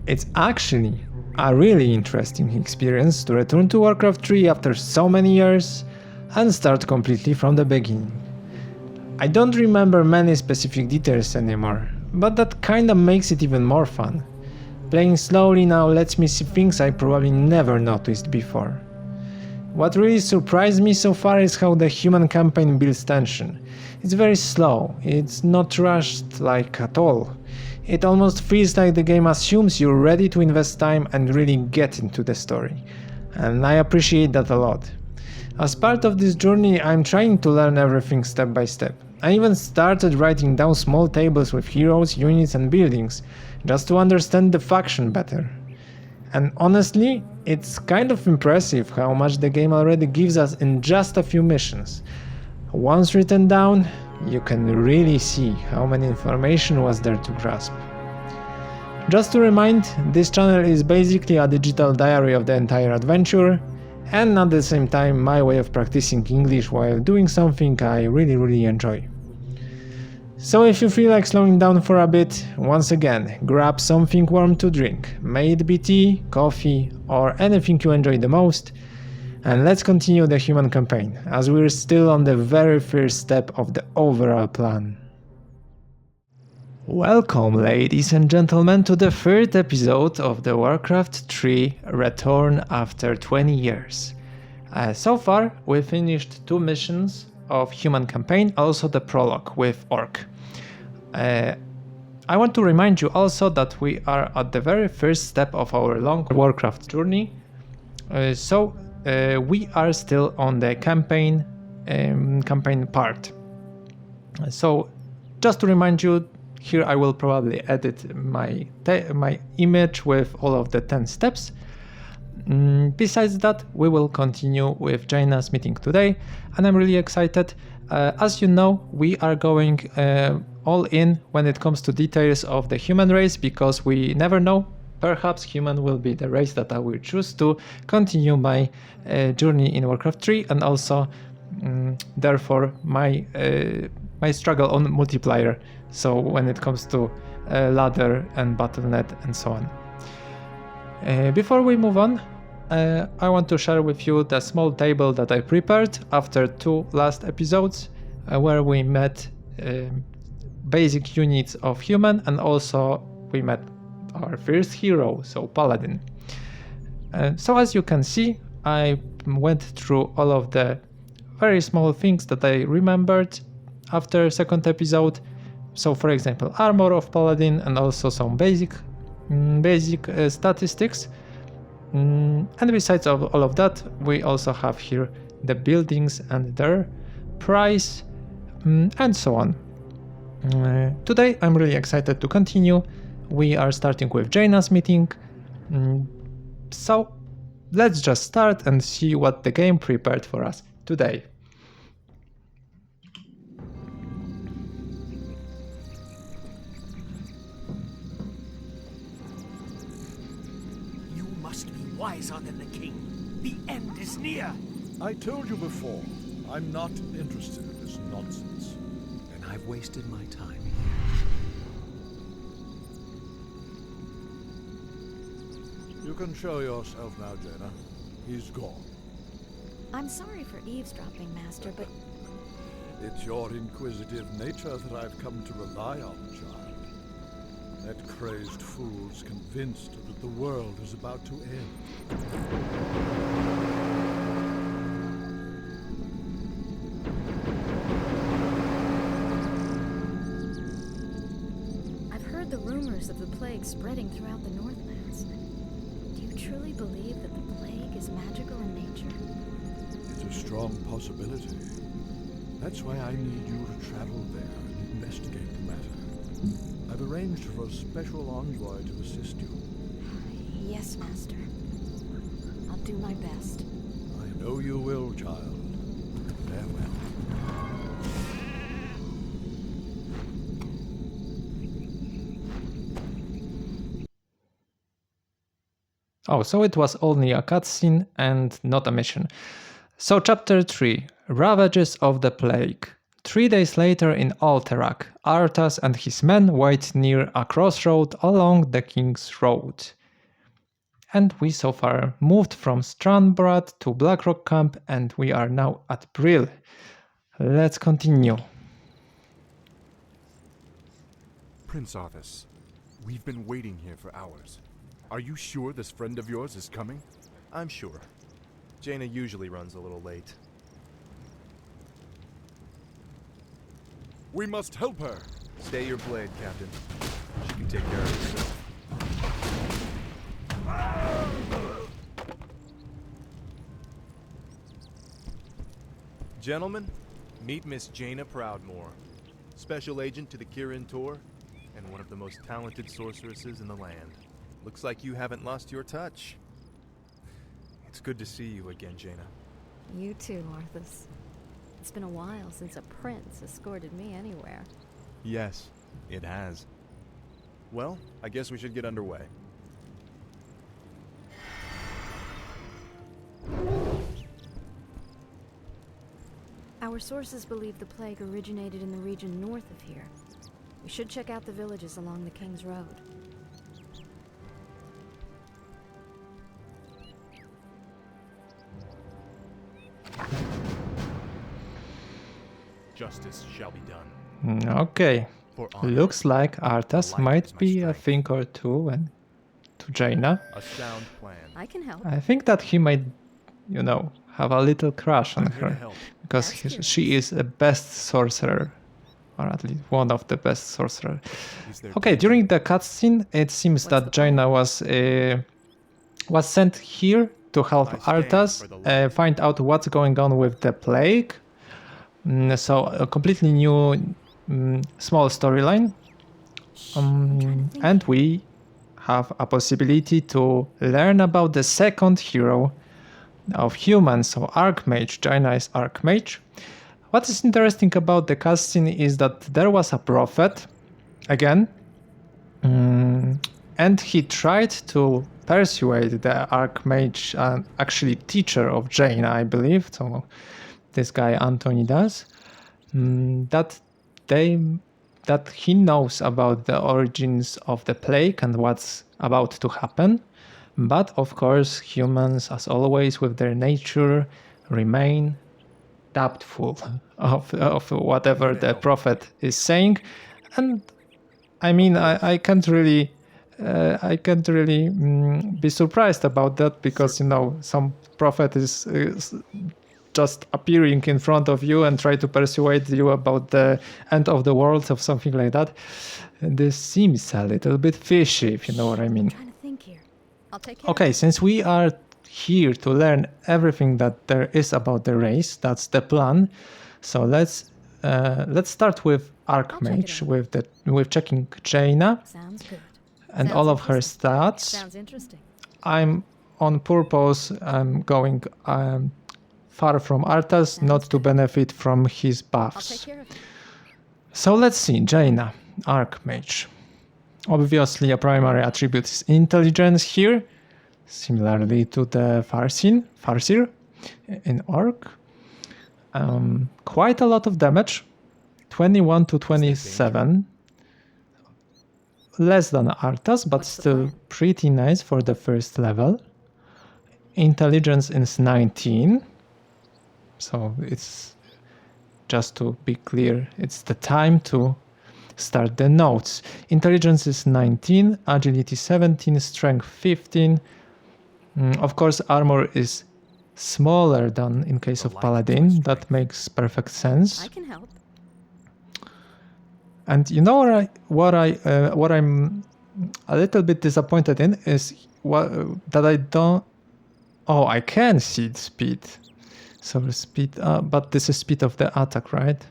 It's actually a really interesting experience to return to Warcraft 3 after so many years and start completely from the beginning. I don't remember many specific details anymore, but that kinda makes it even more fun. Playing slowly now lets me see things I probably never noticed before. What really surprised me so far is how the human campaign builds tension. It's very slow, it's not rushed like at all. It almost feels like the game assumes you're ready to invest time and really get into the story. And I appreciate that a lot. As part of this journey, I'm trying to learn everything step by step. I even started writing down small tables with heroes, units and buildings, just to understand the faction better. And honestly, it's kind of impressive how much the game already gives us in just a few missions. Once written down, you can really see how much information was there to grasp. Just to remind, this channel is basically a digital diary of the entire adventure, and at the same time my way of practicing English while doing something I really enjoy. So if you feel like slowing down for a bit, once again, grab something warm to drink, may it be tea, coffee, or anything you enjoy the most, and let's continue the human campaign, as we're still on the very first step of the overall plan. Welcome, ladies and gentlemen, to the third episode of the Warcraft III Return after 20 years. So far, we finished 2 missions of human campaign, also the prologue with Orc. I want to remind you also that we are at the very first step of our long Warcraft journey, so we are still on the campaign part. So just to remind you, here I will probably edit my image with all of the 10 steps. Besides that, we will continue with Jaina's meeting today, and I'm really excited. As you know, we are going all in when it comes to details of the human race, because we never know. Perhaps human will be the race that I will choose to continue my journey in Warcraft 3, and also therefore my struggle on multiplayer. So when it comes to ladder and Battle.net and so on. Before we move on, I want to share with you the small table that I prepared after 2 last episodes, where we met basic units of human, and also we met our first hero, so Paladin. So as you can see, I went through all of the very small things that I remembered after second episode. So for example, armor of Paladin, and also some basic statistics. And besides all of that, we also have here the buildings and their price, and so on. Today I'm really excited to continue. We are starting with Jaina's meeting. So let's just start and see what the game prepared for us today. You must be wiser than the king. The end is near. I told you before, I'm not interested in this nonsense. And I've wasted my time. You can show yourself now, Jaina. He's gone. I'm sorry for eavesdropping, Master, but It's your inquisitive nature that I've come to rely on, child. That crazed fool's convinced that the world is about to end. I've heard the rumors of the plague spreading throughout the Northlands. Do you truly believe that the plague is magical in nature? It's a strong possibility. That's why I need you to travel there and investigate the matter. I've arranged for a special envoy to assist you. Yes, Master. I'll do my best. I know you will, child. Farewell. Oh, so it was only a cutscene and not a mission. So chapter 3, Ravages of the Plague. 3 days later in Alterac, Arthas and his men wait near a crossroad along the King's Road. And we so far moved from Strandbrad to Blackrock Camp and we are now at Brill. Let's continue. Prince Arthas, we've been waiting here for hours. Are you sure this friend of yours is coming? I'm sure. Jaina usually runs a little late. We must help her! Stay your blade, Captain. She can take care of herself. Gentlemen, meet Miss Jaina Proudmoore, Special Agent to the Kirin Tor, and one of the most talented sorceresses in the land. Looks like you haven't lost your touch. It's good to see you again, Jaina. You too, Arthas. It's been a while since a prince escorted me anywhere. Yes, it has. Well, I guess we should get underway. Our sources believe the plague originated in the region north of here. We should check out the villages along the King's Road. Justice shall be done. Okay, For honor, looks like Arthas light might is my be a strength. thing or two and to Jaina. A sound plan. I can help. I think that he might, have a little crush on I'm here to her help. because she is a best sorcerer, or at least one of the best sorcerers. Is there Okay, during the cutscene, it seems What's that the Jaina was sent here to help I stand Arthas for the light. find out what's going on with the plague. So a completely new small storyline, and we have a possibility to learn about the second hero of humans, so Archmage. Jaina is Archmage. What is interesting about the cutscene is that there was a prophet, again, and he tried to persuade the Archmage, actually teacher of Jaina, I believe, so this guy Anthony does, that he knows about the origins of the plague and what's about to happen. But of course, humans, as always with their nature, remain doubtful of whatever the prophet is saying. And I mean, I can't really be surprised about that, because some prophet is just appearing in front of you and try to persuade you about the end of the world or something like that. This seems a little bit fishy, if you know what I mean. I'm trying to think here. I'll take care Okay, since we are here to learn everything that there is about the race, that's the plan. So let's start with Archmage, out. with checking Jaina Sounds good. and Sounds all of her interesting. stats. Sounds interesting. I'm on purpose. I'm going far from Arthas, not to benefit from his I'll take buffs. care of it. So let's see, Jaina, Archmage. Obviously, a primary attribute is intelligence here, similarly to the Farseer in Orc. Quite a lot of damage, 21 to 27. Less than Arthas, but What's the still plan? pretty nice for the first level. Intelligence is 19. So it's, just to be clear, it's the time to start the notes. Intelligence is 19, agility 17, strength 15. Of course, armor is smaller than in case of paladin. That makes perfect sense. I can help. And you know what I'm a little bit disappointed in is that I don't. Oh, I can see the speed. So speed, but this is speed of the attack, right?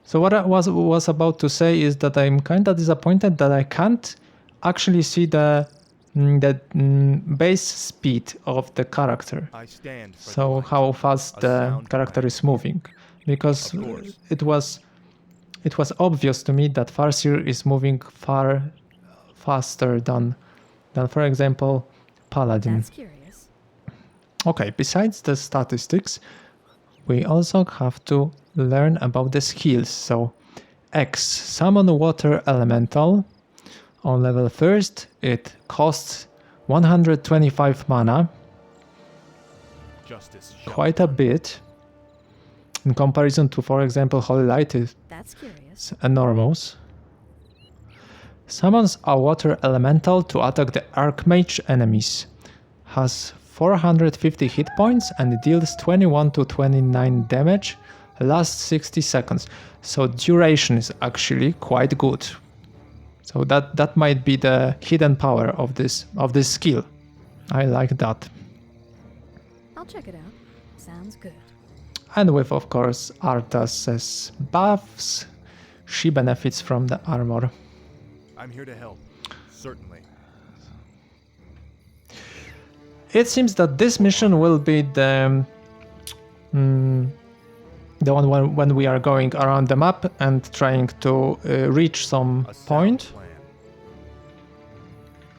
So what I was about to say is that I'm kind of disappointed that I can't actually see the base speed of the character. I stand for the So light. how fast A the sound character plan. is moving, because Of course. it was obvious to me that Farseer is moving far faster than for example Paladin. That's curious. Okay, besides the statistics, we also have to learn about the skills. So X, summon water elemental. On level 1st, it costs 125 mana, Justice shall quite a bit. In comparison to, for example, Holy Light, That's curious. it's enormous. Summons a water elemental to attack the Archmage enemies. Has 450 hit points and deals 21 to 29 damage. Lasts 60 seconds. So duration is actually quite good. So that might be the hidden power of this skill. I like that. I'll check it out. Sounds good. And with, of course, Arthas's buffs, she benefits from the armor. I'm here to help. Certainly. It seems that this mission will be the one when we are going around the map and trying to reach some A sound point. plan.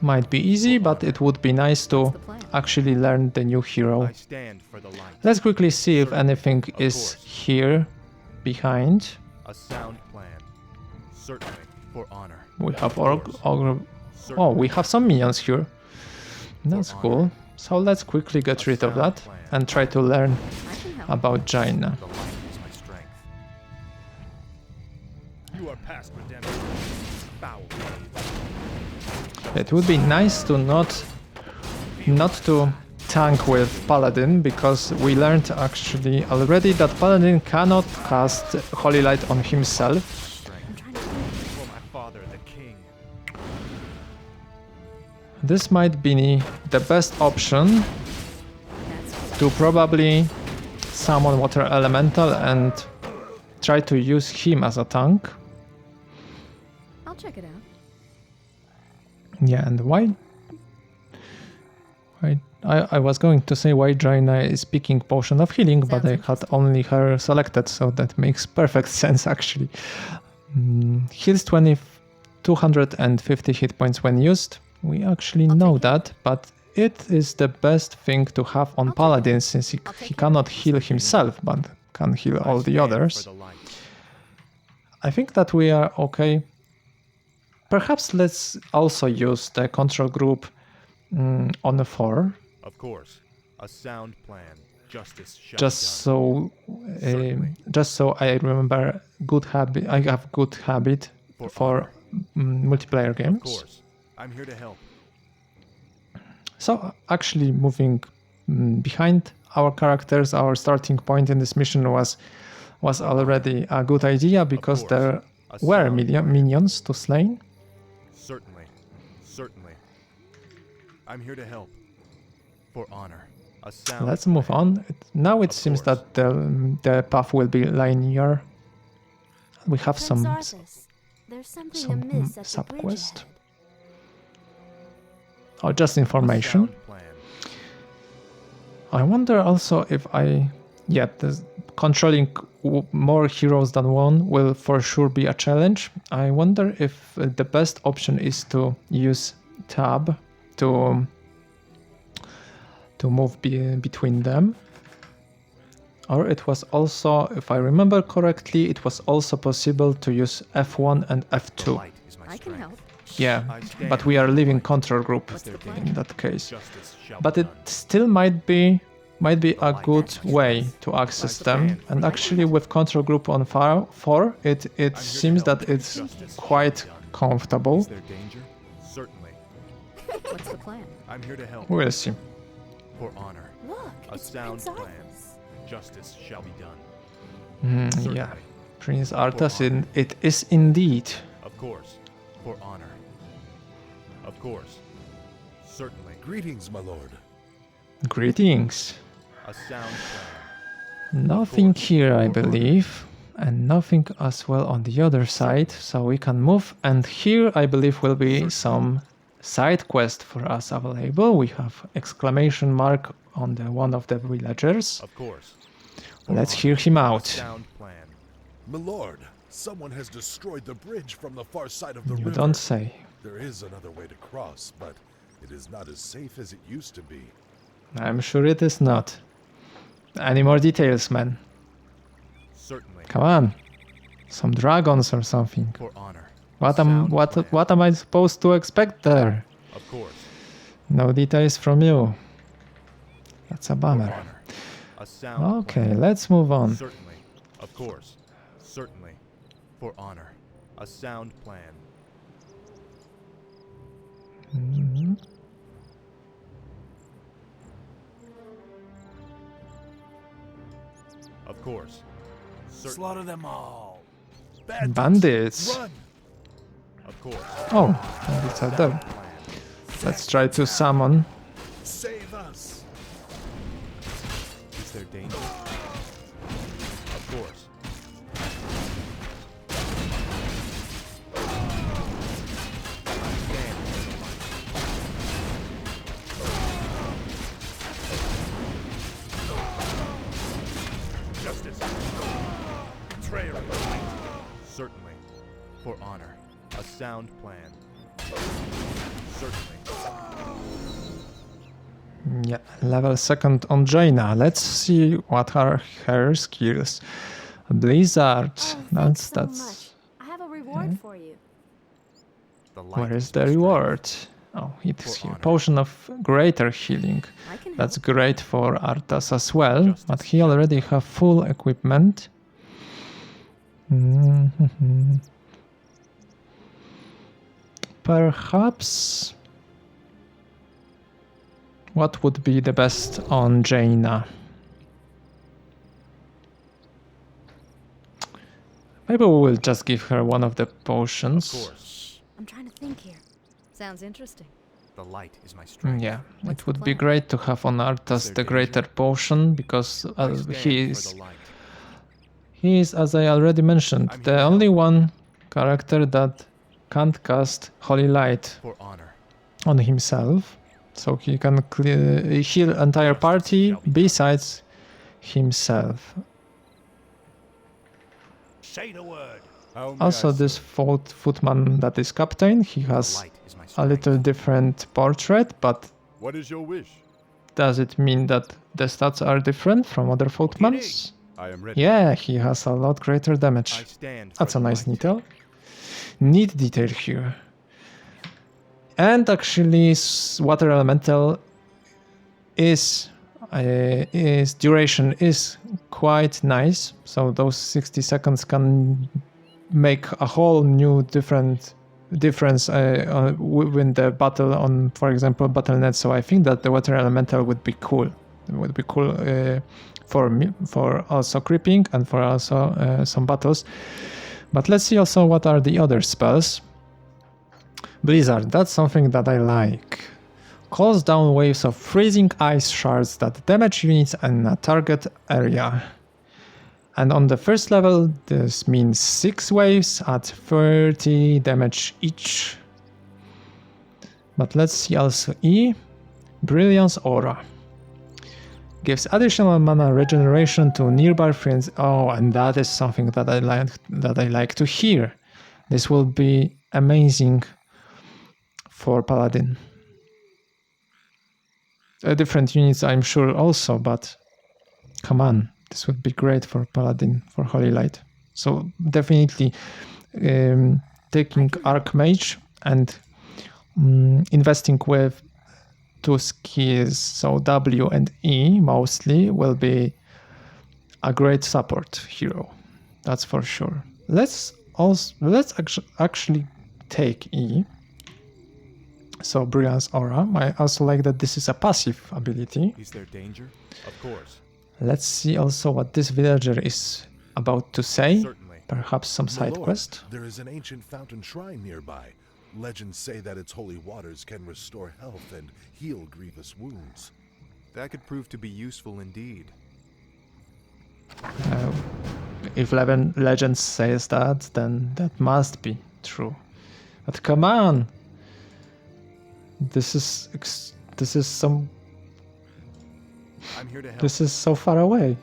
Might be easy, but it would be nice to What's the plan? actually learn the new hero. I stand for the light. Let's quickly see if Certainly. anything Of is course. here behind. A sound plan. Certainly. For honor. We have Of course. Oh, we have some minions here. That's honor. cool. So let's quickly get rid of that and try to learn I can help. about Jaina. The light is my strength. You are past redemption. Foul blades. It would be nice to not to tank with Paladin, because we learned actually already that Paladin cannot cast Holy Light on himself. I'm trying to For my father, the king. This might be the best option That's to probably summon Water Elemental and try to use him as a tank. I'll check it out. Yeah, and why? I was going to say why Jaina is picking Potion of Healing, but I had only her selected, so that makes perfect sense actually. Heals 250 hit points when used. We actually know that, but it is the best thing to have on Paladin, since he cannot heal himself, but can heal all the I stand others. For the light. I think that we are okay. Perhaps let's also use the control group on the 4, Of course. A sound plan. Justice shall just be done. Certainly. just so I remember good habit. I have good habit for multiplayer Of games. course. I'm here to help. So actually moving behind our characters, our starting point in this mission was already a good idea, because course. there A were sound plan. minions to slay. Certainly. Certainly. I'm here to help. For honor. A sound Let's move plan. on. Now it Of seems course. that the path will be linear. We have Prince some Arthas, there's something some, amiss at the sub-quest. bridge ahead. or just A information. sound plan. I wonder also if controlling more heroes than one will for sure be a challenge. I wonder if the best option is to use tab to move between them. Or it was also, if I remember correctly, it was also possible to use F1 and The F2. light is my I can strength. help. Yeah, I stand but we are for the leaving light. control group What's the plan? in that case. Justice shall But be it done. still might be a good That's way nice. to access I them. stand for And the actually with control group on 4, it here to seems help. that it's Justice shall quite be done. comfortable. Is there danger? Certainly. What's the plan? I'm here to help. We'll see. For honor. Look, A it's sound Prince plan. Arthas. Justice shall be done. Yeah, Certainly. Prince Arthas, it is indeed. Of course. For honor. Of course. Certainly. Greetings, my lord. Greetings. A sound plan. Nothing course. here, I For honor. believe, and nothing as well on the other side, so we can move. And here, I believe, will be some side quest for us available. We have exclamation mark on the one of the villagers. Of course. For Let's honor. hear him A out. sound plan. My lord, someone has destroyed the bridge from the far side of the You river. don't say. There is another way to cross, but it is not as safe as it used to be. I'm sure it is not. Any more details, man? Certainly. Come on. Some dragons or something. For honor. What Sound plan. what am I supposed to expect there? Of course. No details from you. That's a For bummer. honor. A sound Okay, plan. let's move on. Certainly. Of course. Certainly. For honor. A sound plan. Mhm. Of course. Certainly. Slaughter them all. Bandits. Run. Of course. Oh, bandits are there. Plan. Let's try to summon. Save us. Is there danger? Of course. Stand. Justice. Betrayer of the light. Certainly. For honor. A sound plan. Certainly. Yeah, level 2nd on Jaina. Let's see what are her skills. Blizzard. Thanks so That's much. I have a reward for you. The light where is my the strength. reward? Oh, it is For here. honor. Potion of greater healing. I can help. That's great for Arthas as well, Justice. but he already have full equipment. Mhm. Perhaps what would be the best on Jaina? Maybe we will just give her one of the Of potions. course. I'm trying to think here. Sounds interesting. The light is my strength. Yeah, What's it the would be plan? great to have on Arthas there the danger? greater potion because I stand he for is the light. He is, as I already mentioned, I'm the here to only one character that can't cast Holy Light For honor. on himself. So he can heal entire party besides himself. Say the word. How may Also, I this serve? footman that is captain, he The has light is my a strength. little different portrait, but What is your wish? does it mean that the stats are different from other footmans? I am ready. Yeah, he has a lot greater I damage. stand for That's a the nice light. detail. Neat detail here. And actually, water elemental is duration is quite nice. So those 60 seconds can make a whole new difference within the battle on, for example, BattleNet. So I think that the water elemental would be cool. It would be cool for me, for also creeping and for also some battles. But let's see also what are the other spells. Blizzard, that's something that I like. Calls down waves of freezing ice shards that damage units in a target area. And on the first level, this means 6 waves at 30 damage each. But let's see also E. Brilliance Aura. Gives additional mana regeneration to nearby friends. Oh, and that is something that I like to hear. This will be amazing for Paladin. Different units, I'm sure, also, but come on, this would be great for Paladin, for Holy Light. So definitely taking Archmage and investing with 2 skills, so W and E mostly, will be a great support hero. That's for sure. Let's actually take E. So Brilliance Aura. I also like that this is a passive ability. Is there danger? Of course. Let's see also what this villager is about to say. Certainly. Perhaps some My side lord, quest. there is an ancient fountain shrine nearby. Legends say that its holy waters can restore health and heal grievous wounds. That could prove to be useful indeed. If Legend says that, then that must be true. But come on, this is some. I'm here to help. This is so far away.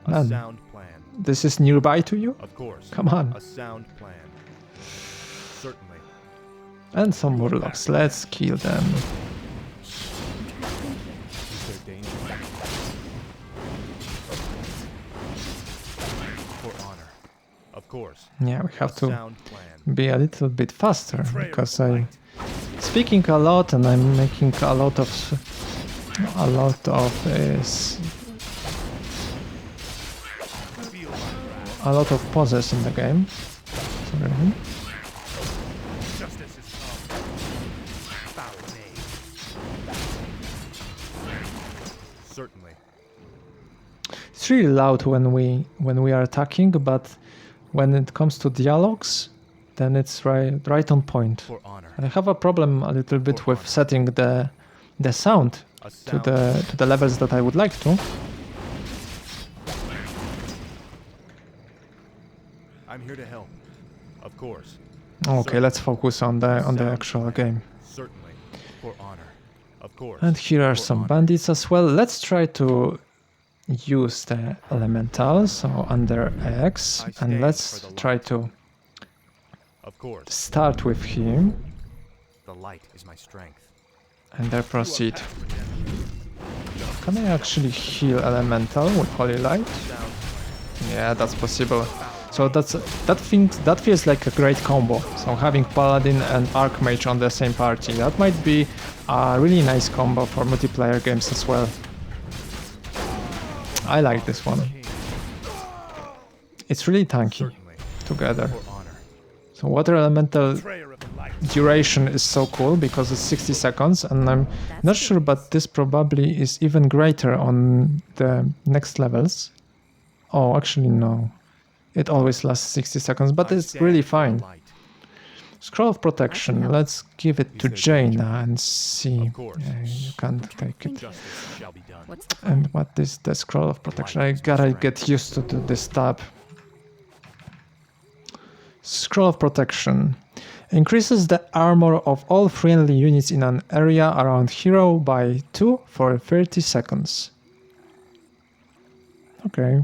A Man, sound plan. this is nearby to you. Of course. Come on. A sound plan. Certainly. And some Murlocs. Let's kill them. Is there danger? course. Yeah, we have to Sound plan. be a little bit faster because I'm speaking a lot and I'm making a lot of pauses in the game. Sorry. Justice is come. Foul name. Certainly. It's really loud when we are attacking, but when it comes to dialogues, then it's right on point. For honor. I have a problem a little bit with setting the sound A to sound the levels that I would like to. I'm here to help. Of course. Okay, let's focus on the actual game. Certainly. For honor. Of course. And here are For some honor. bandits as well. Let's try to use the elemental, so under X, I and stand let's for the try light. to Of course. start with him The light is my strength. and then proceed. Can I actually heal elemental with holy light? Sound Yeah, that's possible. So that feels like a great combo. So having paladin and archmage on the same party, that might be a really nice combo for multiplayer games as well. I like this one. It's really tanky certainly. together. For honor. So water elemental Betrayer of the light. duration is so cool because it's 60 seconds, and I'm not sure, but this probably is even greater on the next levels. Oh, actually no. It always lasts 60 seconds, but I it's stand really for the fine. light. Scroll of Protection, let's give it to Is there danger? Jaina and see. Of course. You can't take it. Justice shall be done. What's the And what is the Scroll of Protection? I gotta get used to this tab. Scroll of Protection. Increases the armor of all friendly units in an area around hero by 2 for 30 seconds. Okay.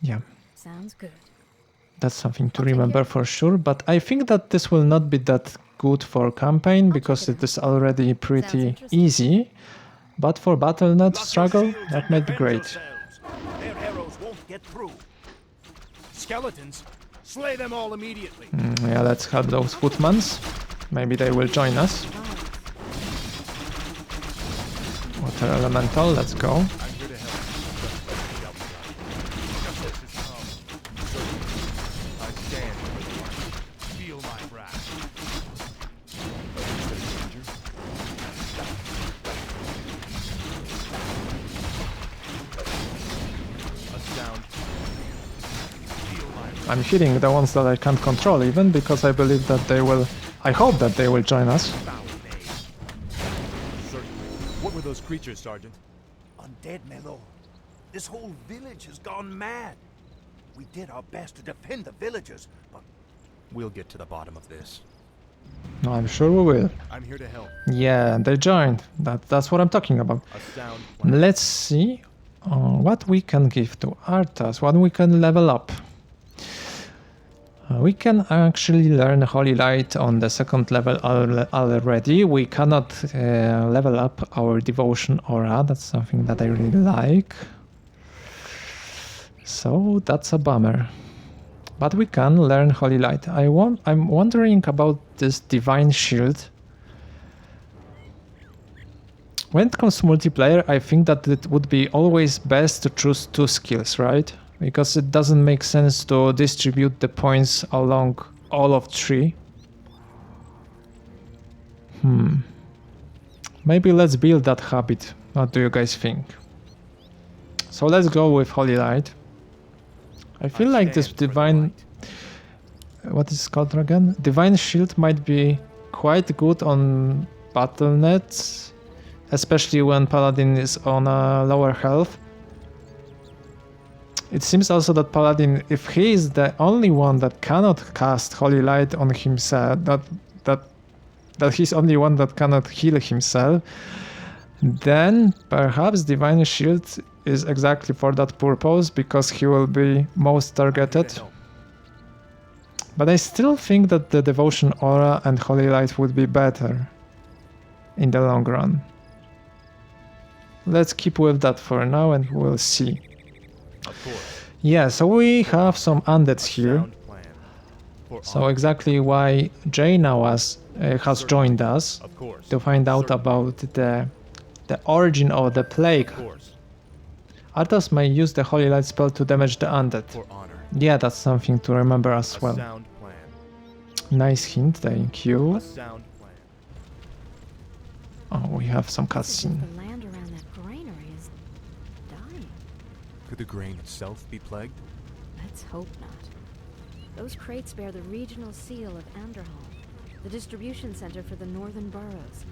Yeah, Sounds good. that's something to I'll take remember care. for sure, but I think that this will not be that good for campaign because check it it is already pretty interesting. easy. But for Battle.net struggle, that might be great. Their arrows won't get through. Skeletons. Slay them all immediately. Yeah, let's help those footmans. Maybe they will join us. Water elemental, let's go. I'm here to help. Justice shall be done. Justice is come. Certainly. I stand for the light. Feel my wrath. A sound. Feel my wrath. I'm hitting the ones that I can't control even because I believe that they will... I hope that they will join us. Foul name. Certainly. What were those creatures, Sergeant? Undead, my lord. This whole village has gone mad. We did our best to defend the villagers, but We'll get to the bottom of this. No, I'm sure we will. I'm here to help. Yeah, they joined. That's what I'm talking about. A sound plan. Let's see what we can give to Arthas, what we can level up. We can actually learn Holy Light on the second level already. We cannot level up our Devotion Aura. That's something that I really like. So that's a bummer. But we can learn Holy Light. I'm wondering about this Divine Shield. When it comes to multiplayer, I think that it would be always best to choose 2 skills, right? Because it doesn't make sense to distribute the points along all of 3. Maybe let's build that habit. What do you guys think? So let's go with Holy Light. I feel like this stand for the Divine... light. What is it called again? Divine Shield might be quite good on Battle.net, especially when Paladin is on a lower health. It seems also that Paladin, if he is the only one that cannot cast Holy Light on himself, that he's only one that cannot heal himself, then perhaps Divine Shield is exactly for that purpose, because he will be most targeted. Help. But I still think that the Devotion Aura and Holy Light would be better in the long run. Let's keep with that for now and we'll see. Of course. Yeah, so we have some undeads A here. sound plan. For So honor. exactly why Jaina has joined us Of course. to find out Certainly. about the origin of the plague. Of course. Arthas may use the Holy Light spell to damage the undead. For honor. Yeah, that's something to remember as A well. sound plan. Nice hint, thank you. A sound plan. Oh, we have some It's as if cutscene. the land around that granary is dying. Could the grain itself be plagued? Let's hope not. Those crates bear the regional seal of Anderhall, the distribution center for the northern boroughs.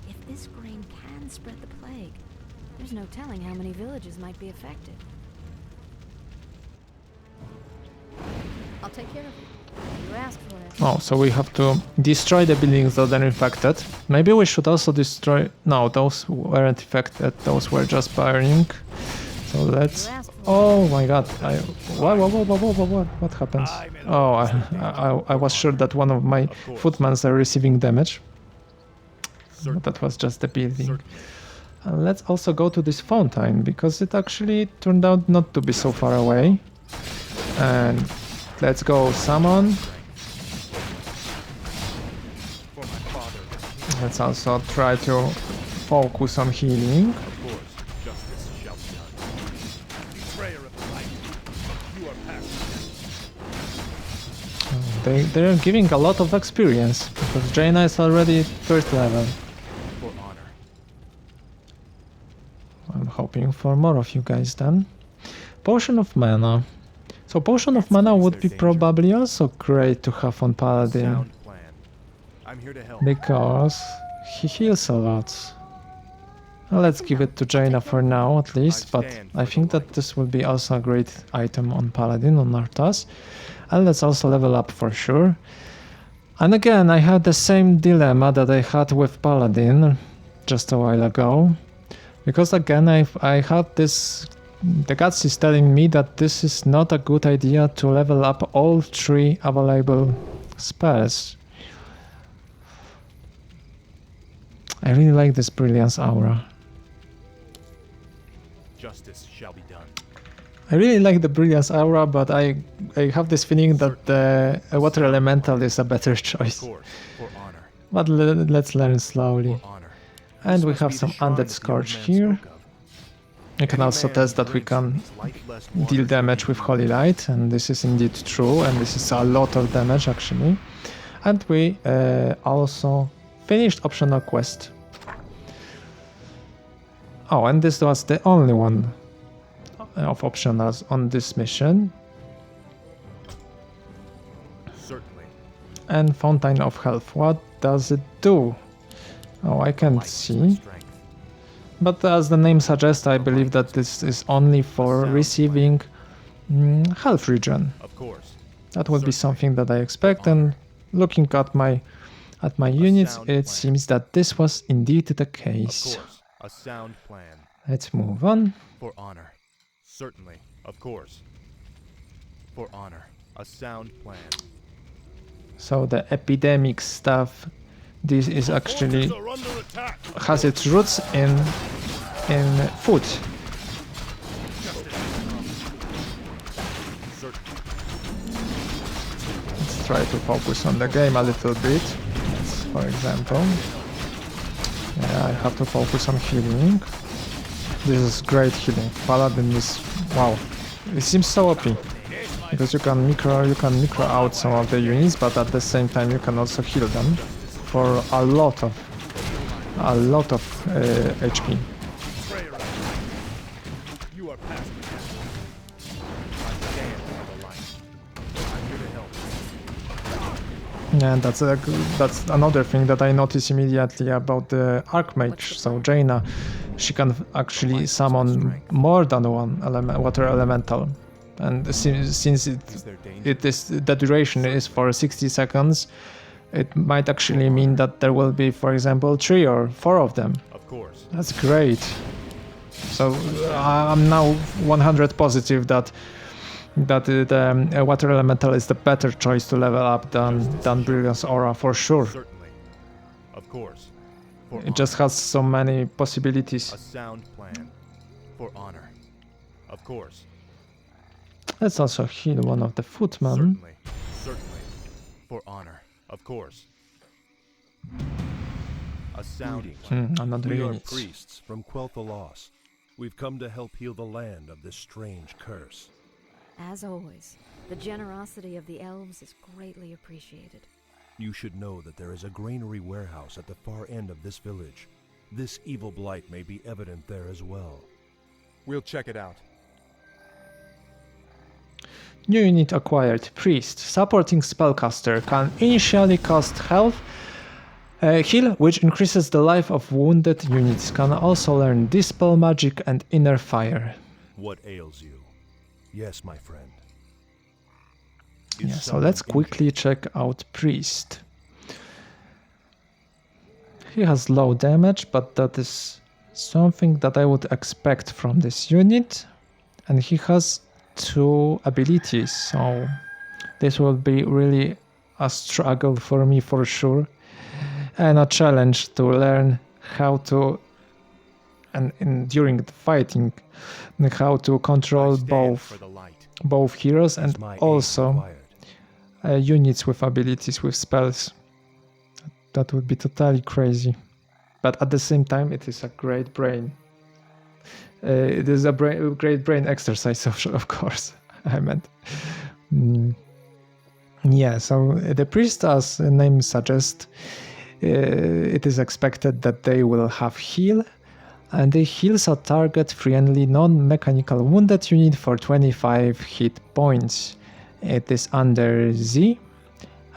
If this grain can spread the plague, there's no telling how many villages might be affected. I'll take care of it. You asked for it. Oh, so we have to destroy the buildings that are infected. Maybe we should also destroy... No, those weren't infected, those were just burning. So let's... Oh my god, what happened? Oh, I was sure that one of my footmans are receiving damage. But that was just the building. And let's also go to this fountain, because it actually turned out not to be so far away. And let's go summon. For my father. Let's also try to focus on healing. Of course. Justice shall be done. Betrayer of the light. You are past. They're giving a lot of experience, because Jaina is already first level. For honor. I'm hoping for more of you guys then. Potion of Mana. So Potion of Mana would be probably also great to have on Paladin, Sound plan. I'm here to help. because he heals a lot. Well, let's give it to Jaina for now at least, but I think that this will be also a great item on Paladin, on Arthas. And let's also level up for sure. And again, I had the same dilemma that I had with Paladin just a while ago. Because again, I had this... The guts is telling me that this is not a good idea to level up all 3 available spells. I really like this Brilliance Aura. Justice shall be done. I really like the Brilliance Aura, but I have this feeling that the Water Elemental is a better Of choice. course. For honor. But let's learn slowly. For honor. And This we must have be the some shrine Undead that the Scourge old man here. spoke of. You can Any also man test who that we drinks can these lifeless deal waters damage with Holy Light, and this is indeed true, and this is a lot of damage actually. And we also finished optional quest. Oh, and this was the only one of optionals on this mission. Certainly. And Fountain of Health. What does it do? Oh, I can't Light is my see. strength. But as the name suggests, I believe that this is only for receiving health regen. Of course. That would be something that I expect, and looking at my units, sound it plan. seems that this was indeed the Of case. course. A sound plan. Let's move on. For honor. Certainly. Of course. For honor. A sound plan. So the epidemic stuff, this is actually Are under attack. has its roots in food. Certainly. Let's try to focus on the game a little bit. For example, yeah, I have to focus on healing. This is great healing. Paladin is wow. It seems so OP because you can micro out some of the units, but at the same time you can also heal them for a lot of HP. You are past. I stand by the light. I'm here to help. And that's another thing that I noticed immediately about the Archmage. So Jaina, she can actually summon more than one water elemental, and since the duration is for 60 seconds, it might actually mean that there will be, for example, 3 or 4 of them. Of course. That's great. So I'm now 100 positive that the water elemental is the better choice to level up than Brilliance Aura for sure. Certainly. Of course. For It just has so many possibilities. a sound plan. For honor. Of course. Let's also heal one of the footmen. Certainly. Certainly. For honor. Of course. A sound Another We are unit. priests from Quel'Thalas. We've come to help heal the land of this strange curse. As always, the generosity of the elves is greatly appreciated. You should know that there is a granary warehouse at the far end of this village. This evil blight may be evident there as well. We'll check it out. New unit acquired. Priest. Supporting spellcaster can initially cost health. Heal, which increases the life of wounded units. Can also learn Dispel Magic and Inner Fire. What ails you? Yes, my friend. Yeah, so let's quickly check out Priest. He has low damage, but that is something that I would expect from this unit. And he has 2 abilities, so this will be really a struggle for me for sure. And a challenge to learn how to, and during the fighting, how to control both heroes and also units with abilities, with spells. That would be totally crazy. But at the same time, it is a great brain. It is a great brain exercise, of course, I meant. Yeah, so the priest, as the name suggests, it is expected that they will have heal, and they heals a target-friendly non-mechanical wounded unit for 25 hit points. It is under Z,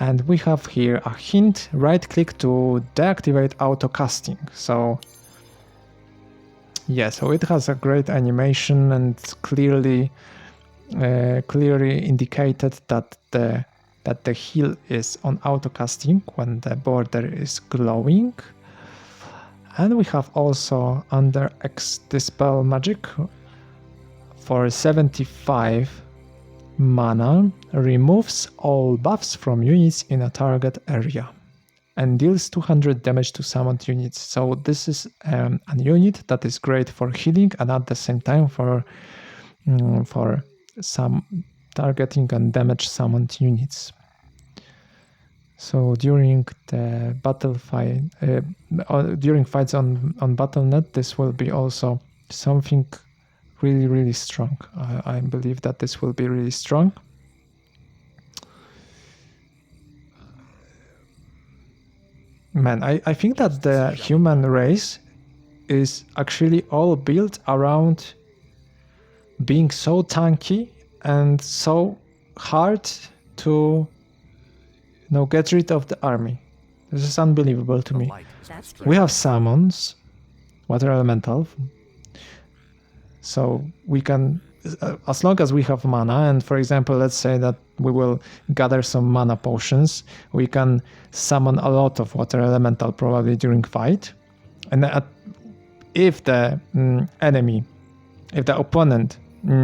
and we have here a hint: right-click to deactivate auto-casting. So yeah, so it has a great animation and clearly indicated that the heal is on auto-casting when the border is glowing. And we have also under X Dispel Magic for 75 mana, removes all buffs from units in a target area and deals 200 damage to summoned units. So this is a unit that is great for healing and at the same time for some targeting and damage summoned units. So during the battle fight, during fights on Battle.net, this will be also something really strong. I believe that this will be really strong. Man, I think that the human race is actually all built around being so tanky and so hard to get rid of the army. This is unbelievable to me. We have summons, water elemental, so we can, as long as we have mana, and for example, let's say that we will gather some mana potions, we can summon a lot of water elemental probably during fight. And if the opponent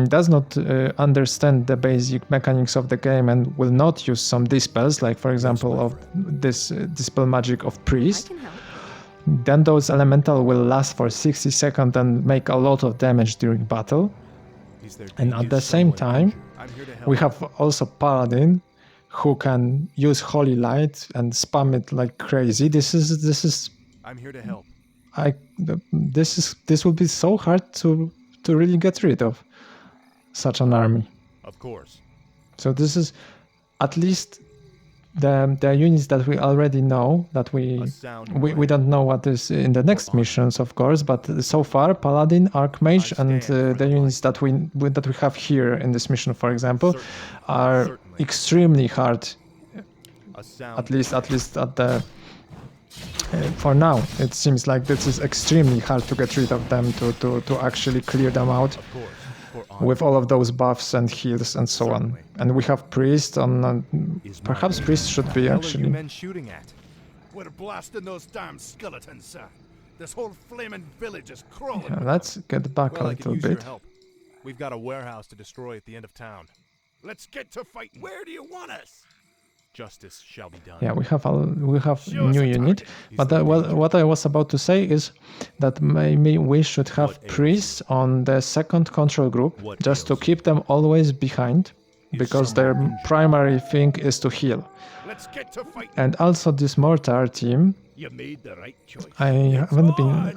does not understand the basic mechanics of the game and will not use some dispels, like for example of this Dispel Magic of Priest, then those elemental will last for 60 seconds and make a lot of damage during battle. And at the same time, we have also Paladin, who can use Holy Light and spam it like crazy. This is I'm here to help. This will be so hard to really get rid of such an army. Of course. So this is at least the units that we already know, that we don't know what is in the next missions, of course, but so far Paladin, Archmage, and the units that we have here in this mission, for example, are extremely hard. At least at the for now, it seems like this is extremely hard to get rid of them, to actually clear them out with all of those buffs and heals and so on. And we have Priest on. Perhaps Priest should be actually. Men shooting at? We're blasting those damn skeletons, sir. This whole flaming village is crawling. Yeah, let's get back a little bit. Help. We've got a warehouse to destroy at the end of town. Let's get to fighting. Where do you want us? Justice shall be done. Yeah, we have new unit. But well, what I was about to say is that maybe we should have priests on the second control group just to keep them always behind, because their primary thing is to heal. Let's get to fighting. And also this mortar team, You made the right choice. I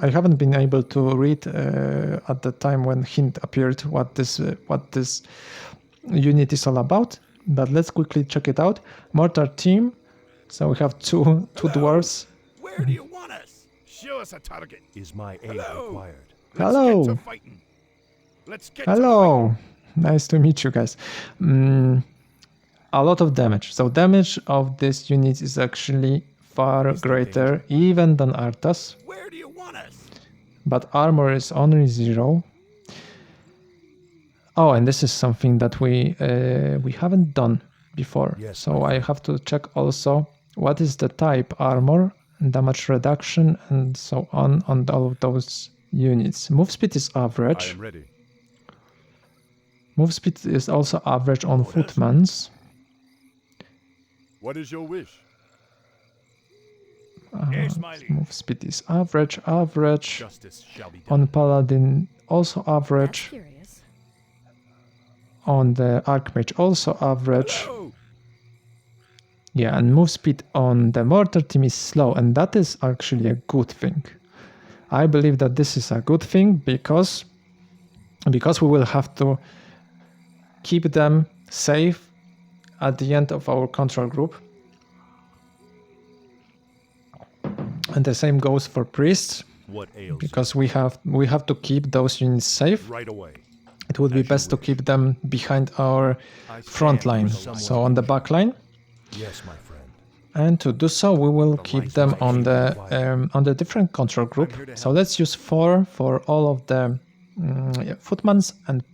haven't been able to read at the time when hint appeared what this unit is all about. But let's quickly check it out. Mortar team. So we have two dwarves. Where do you want us? Show us a target. Is my aid required? Hello. Let's get to fighting. Let's get to Hello. Nice to meet you guys. A lot of damage. So damage of this unit is actually far greater even than Arthas. Where do you want us? But armor is only 0. Oh, and this is something that we haven't done before. Yes, So I have to check also what is the type armor, damage reduction, and so on all of those units. Move speed is I average. am ready. Move speed is also average on footmans. What is your wish? Move speed is average. Justice shall be done. On paladin also That's average. curious. On the Archmage also average. Yeah, and move speed on the mortar team is slow, and that is actually a good thing. I believe that this is a good thing because we will have to keep them safe at the end of our control group. And the same goes for priests, What ails because we have to keep those units safe. you? Right away. It would be best to keep them behind our front line, so on the back line. Yes, my friend. And to do so, we will keep them on the different control group. So let's use 4 for all of the footmans and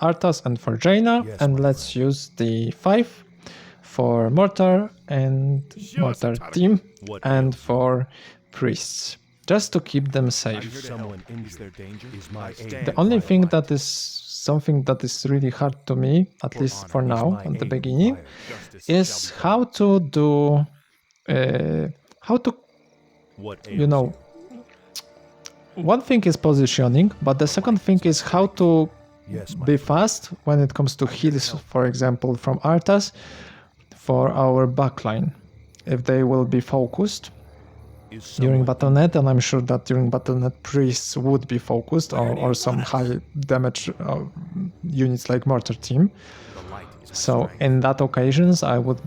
Arthas and for Jaina, and let's use the 5 for mortar and mortar team and for priests, just to keep them safe. Someone is there danger? Is my aid The only thing that is something that is really hard to me, at least for now, at the beginning, is how to do, what you know, one thing is positioning, but the second thing is how to Yes, my be fast when it comes to heals, for example, from Arthas, for our backline, if they will be focused during Battle.net, and I'm sure that during Battle.net priests would be focused, or some high damage units like Mortar Team. So in that occasions, I would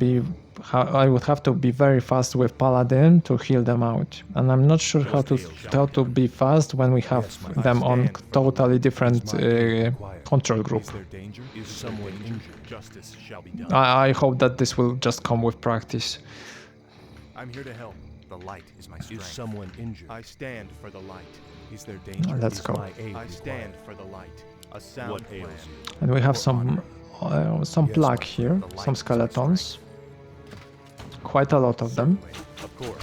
have to be very fast with Paladin to heal them out, and I'm not sure how to be fast when we have them on totally different control group. Is someone injured? Justice shall be done. I hope that this will just come with practice. I'm here to help. The light is my strength. Is someone injured? I stand for the light. Is there danger? Let's Is go. my aid I stand required? for the light. A sound What plan. ails you? And we have some plague here, some skeletons, quite a lot of them. Of course.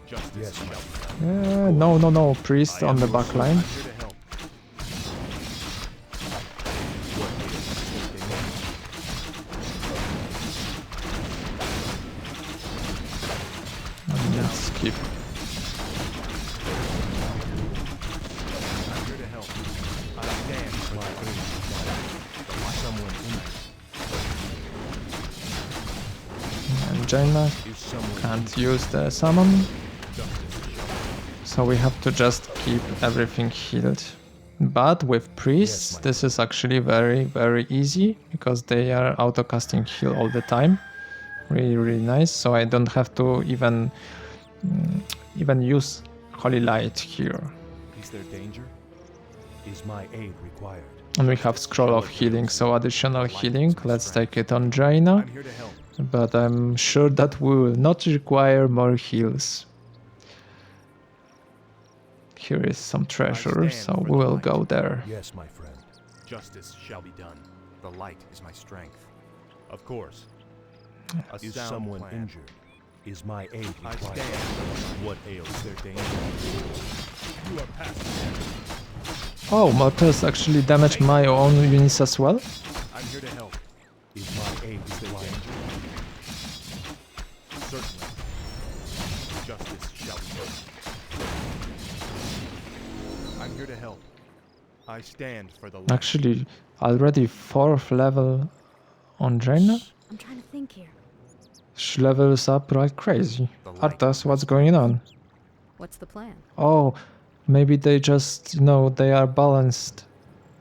Justice Yes, shall my be done. No, priest on the back line. I'm here to help. Let's skip. I'm here to help. I stand for the light. someone injured? And Jaina Is someone can't use the summon, so we have to just keep everything healed. But with priests, this is actually very, very easy, because they are auto-casting heal all the time. Really, really nice. So I don't have to even use Holy Light here. Is there danger? Is my aid required? And we have Scroll of Healing, so additional healing. Let's take it on Jaina. I'm here to help. But I'm sure that we will not require more heals. Here is some treasure, so we will go there. Yes, my friend. Justice shall be done. The light is my strength. Of course. A Is sound someone plan. injured? Is my aid I required? stand. What ails their danger? You are past. Oh, mortars actually damage my own units as well? I'm here to help. Is my aid required? here to help. I stand for the light. Actually, already 4th level on Jaina? I'm trying to think here. She levels up like crazy. The light. Arthas, what's going on? What's the plan? Oh, maybe they just, you know, they are balanced.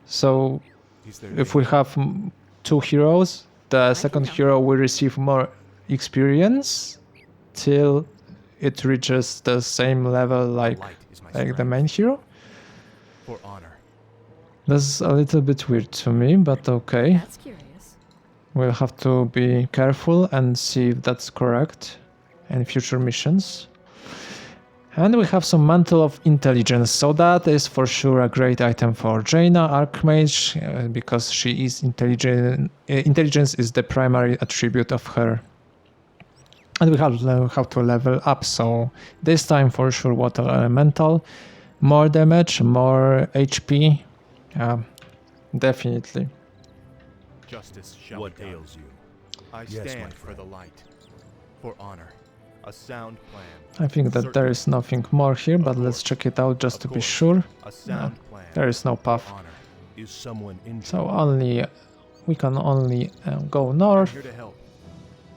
So Is there if we danger? have 2 heroes, the second help. hero will receive more experience till it reaches the same level like light is my the strength. main hero. For honor. That's a little bit weird to me, but okay. That's curious. We'll have to be careful and see if that's correct in future missions. And we have some Mantle of Intelligence, so that is for sure a great item for Jaina, Archmage, because she is intelligent. Intelligence is the primary attribute of her. And we have to level up, so this time for sure Water Elemental. More damage, more HP. Definitely. Justice shall What be done. ails you? I Yes, my stand for friend. the light. For honor. A sound plan. I think that there is nothing more here, but let's check it out just Of to be course. sure. A sound plan. There is no For path. honor. Is someone injured? So we can only go I'm north. here to help.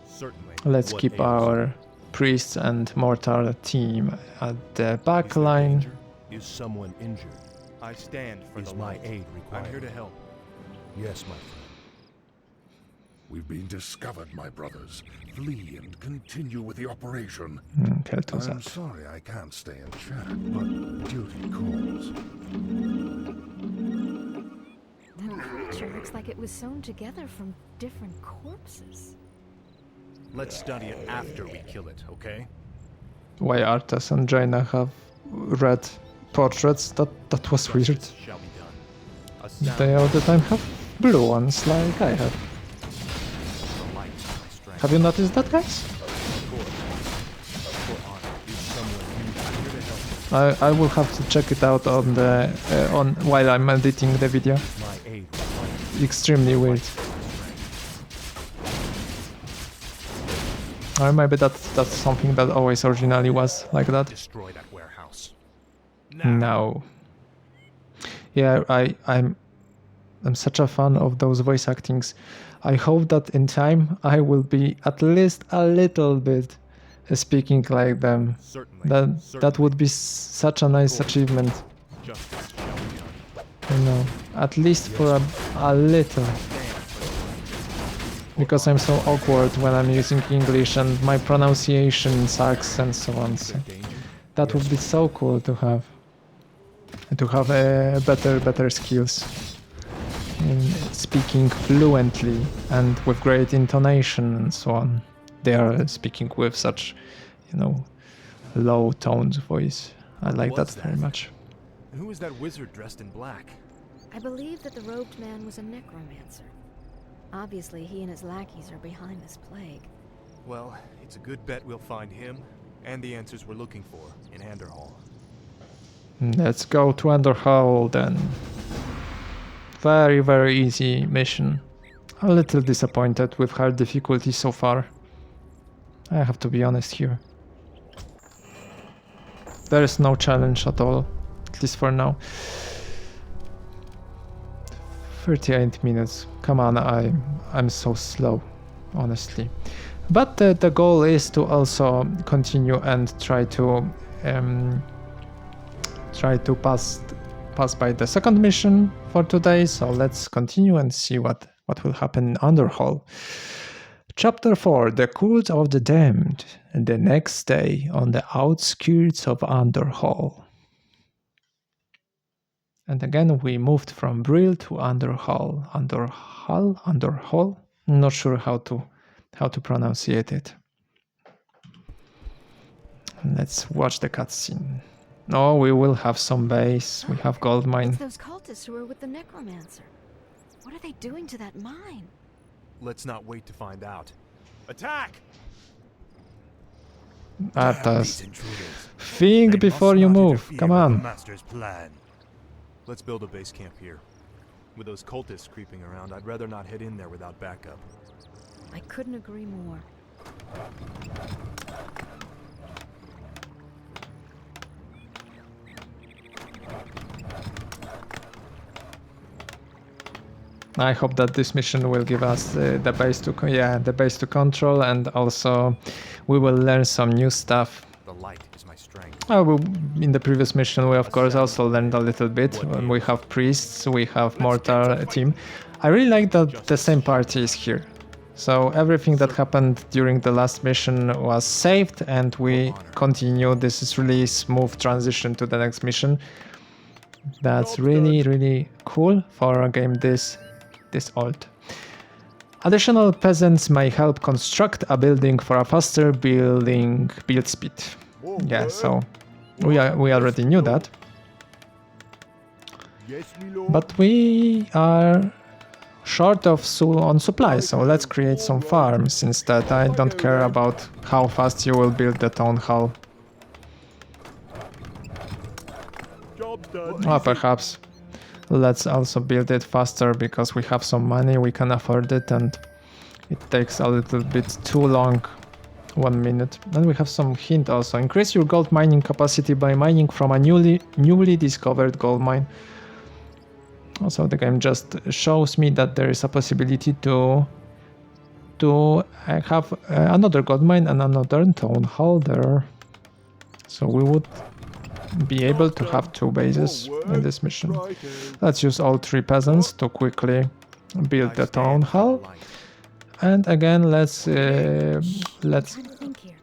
Certainly. Let's What keep ails our priests and mortar team at the back Is there line. danger? Is someone injured? I stand for Is the my light. aid I'm required? here to help. Yes, my friend. We've been discovered, my brothers. Flee and continue with the operation. Kel'Thuzad. I'm sorry I can't stay and chat, but duty calls. That creature looks like it was sewn together from different corpses. Let's study it after we kill it, okay? Why Arthas and Jaina have red portraits? That was weird. Justice shall be done. A sound They all the time have blue ones, like I have. The light is my strength. Have you noticed that, guys? For honor. Is someone injured? I'm here to help. I will have to check it out on the while I'm editing the video. My aid required. Extremely weird. Or maybe that's something that always originally was like that. Destroy that warehouse. No. Yeah, I'm such a fan of those voice actings. I hope that in time I will be at least a little bit speaking like them. Certainly. That would be such a nice achievement, Justice shall be done. you know, at least for a little. Because I'm so awkward when I'm using English and my pronunciation sucks and so on. So Danger. that would be so cool to have. To have better skills in speaking fluently and with great intonation and so on. They are speaking with such, you know, low-toned voice. I like that was very that? much. And who is that wizard dressed in black? I believe that the robed man was a necromancer. Obviously, he and his lackeys are behind this plague. Well, it's a good bet we'll find him and the answers we're looking for in Anderhall. Let's go to Underhall then. Very easy mission. A little disappointed with her difficulty so far. I have to be honest here. There is no challenge at all, at least for now. 38 minutes. Come on, I'm so slow, honestly. But the goal is to also continue and try to pass by the second mission for today. So let's continue and see what will happen in Underhall. Chapter 4: The Cult of the Damned. The next day on the outskirts of Underhall. And again, we moved from Brill to Underhall. Underhall? Not sure how to pronunciate it. Let's watch the cutscene. Oh, we will have some base. We have gold mine. It's those cultists who are with the necromancer. What are they doing to that mine? Let's not wait to find out. Attack! Arthas, think before you move. Come on. Master's plan. Let's build a base camp here. With those cultists creeping around, I'd rather not head in there without backup. I couldn't agree more. I hope that this mission will give us the base to control, and also we will learn some new stuff. The light is my strength. In the previous mission we of course also learned a little bit. We have priests, we have mortar team. I really like that the same party is here. So everything that happened during the last mission was saved and we continue. This is really smooth transition to the next mission. That's really cool for a game this old. Additional peasants may help construct a building for a faster build speed. Yeah, so we already knew that. But we are short of on supplies, so let's create some farms instead. I don't care about how fast you will build the town hall. Or perhaps let's also build it faster because we have some money, we can afford it, and it takes a little bit too long. 1 minute. Then we have some hint also. Increase your gold mining capacity by mining from a newly discovered gold mine. Also, the game just shows me that there is a possibility to have another gold mine and another town hall there. So we would be able to have 2 bases in this mission. Let's use all 3 peasants to quickly build the town hall. And again, let's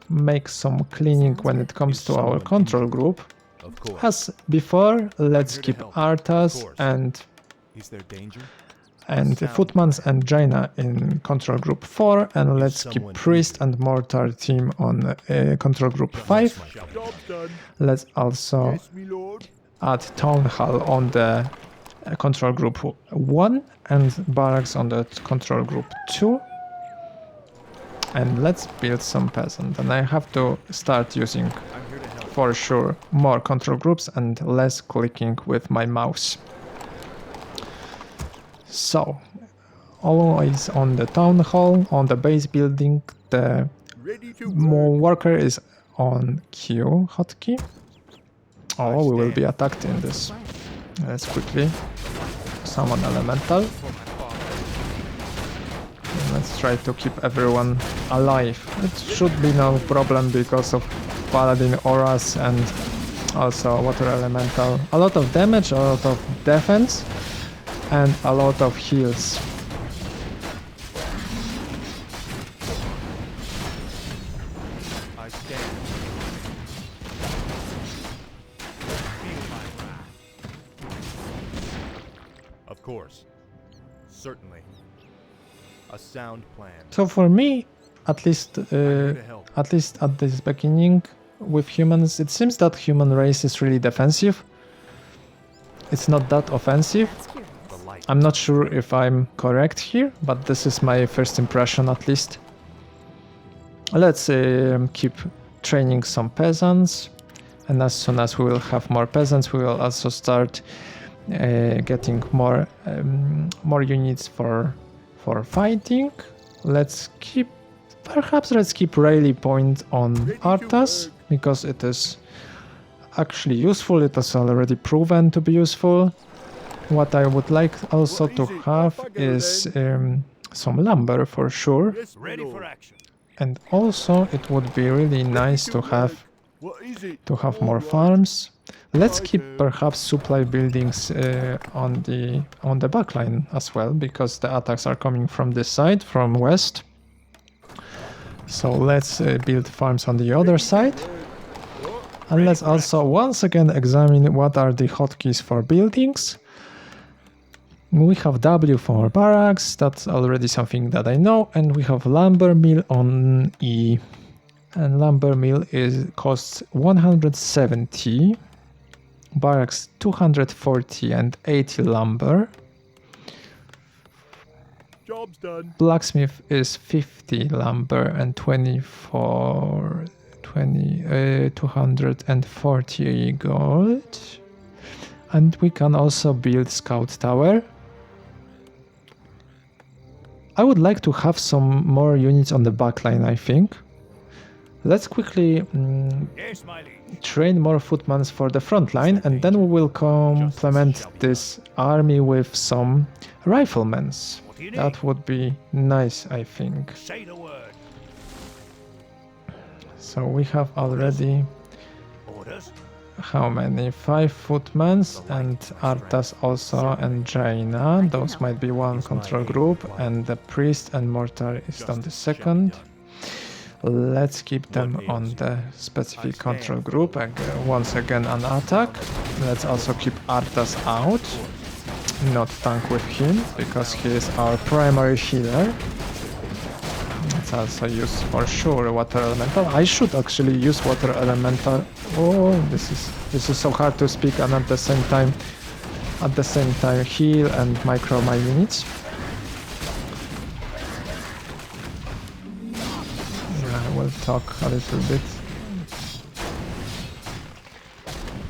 make some cleaning when it comes to our control group. As before, let's keep Arthas and Footmans and Jaina in control group 4, and let's keep Priest and Mortar team on control group 5. Let's also add Town Hall on the control group 1 and Barracks on the control group 2. And let's build some peasant. And I have to start using, for sure, more control groups and less clicking with my mouse. So, always on the town hall, on the base building, the worker is on Q hotkey. Oh, we will be attacked in this. Let's quickly summon elemental. Let's try to keep everyone alive. It should be no problem because of paladin auras and also water elemental. A lot of damage, a lot of defense, and a lot of heals. Of course. Certainly. A sound plan. So for me, at least at this beginning with humans, it seems that human race is really defensive. It's not that offensive. I'm not sure if I'm correct here, but this is my first impression at least. Let's keep training some peasants, and as soon as we will have more peasants, we will also start getting more units for fighting. Let's keep rally point on Arthas because it is actually useful. It is already proven to be useful. What I would like also to have is some lumber for sure. And also it would be really nice to have more farms. Let's keep perhaps supply buildings on the backline as well, because the attacks are coming from this side, from west. So let's build farms on the other side. And let's also once again examine what are the hotkeys for buildings. We have W for barracks, that's already something that I know, and we have lumber mill on E. And lumber mill costs 170. Barracks 240 and 80 lumber. Job's done. Blacksmith is 50 lumber and 240 gold. And we can also build scout tower. I would like to have some more units on the backline, I think. Let's quickly Yes, my liege. train more footmans for the front line, and then we will complement this army with some riflemen. What do you need? That would be nice, I think. Say the word. So we have already Orders? how many? 5 footmans and Arthas also and Jaina. Those might be one control group, and the priest and mortar is on the second. Let's keep them on the specific control group. Once again an attack. Let's also keep Arthas out. Not tank with him, because he is our primary healer. Let's also use for sure water elemental. I should actually use water elemental. Oh, this is so hard to speak and at the same time heal and micro my units. I will talk a little bit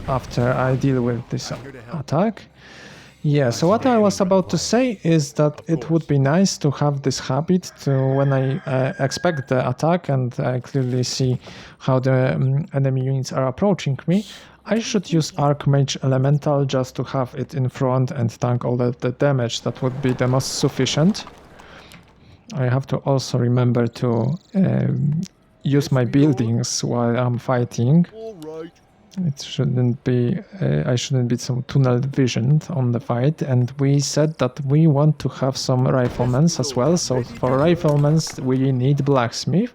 after I deal with this attack. Yeah, so what I was about to say is that it would be nice to have this habit to when I expect the attack and I clearly see how the enemy units are approaching me, I should use Archmage Elemental just to have it in front and tank all the damage. That would be the most sufficient. I have to also remember to use my buildings while I'm fighting. All right. It shouldn't be, I shouldn't be so tunnel visioned on the fight, and we said that we want to have some riflemen as well, so for riflemen we need blacksmith.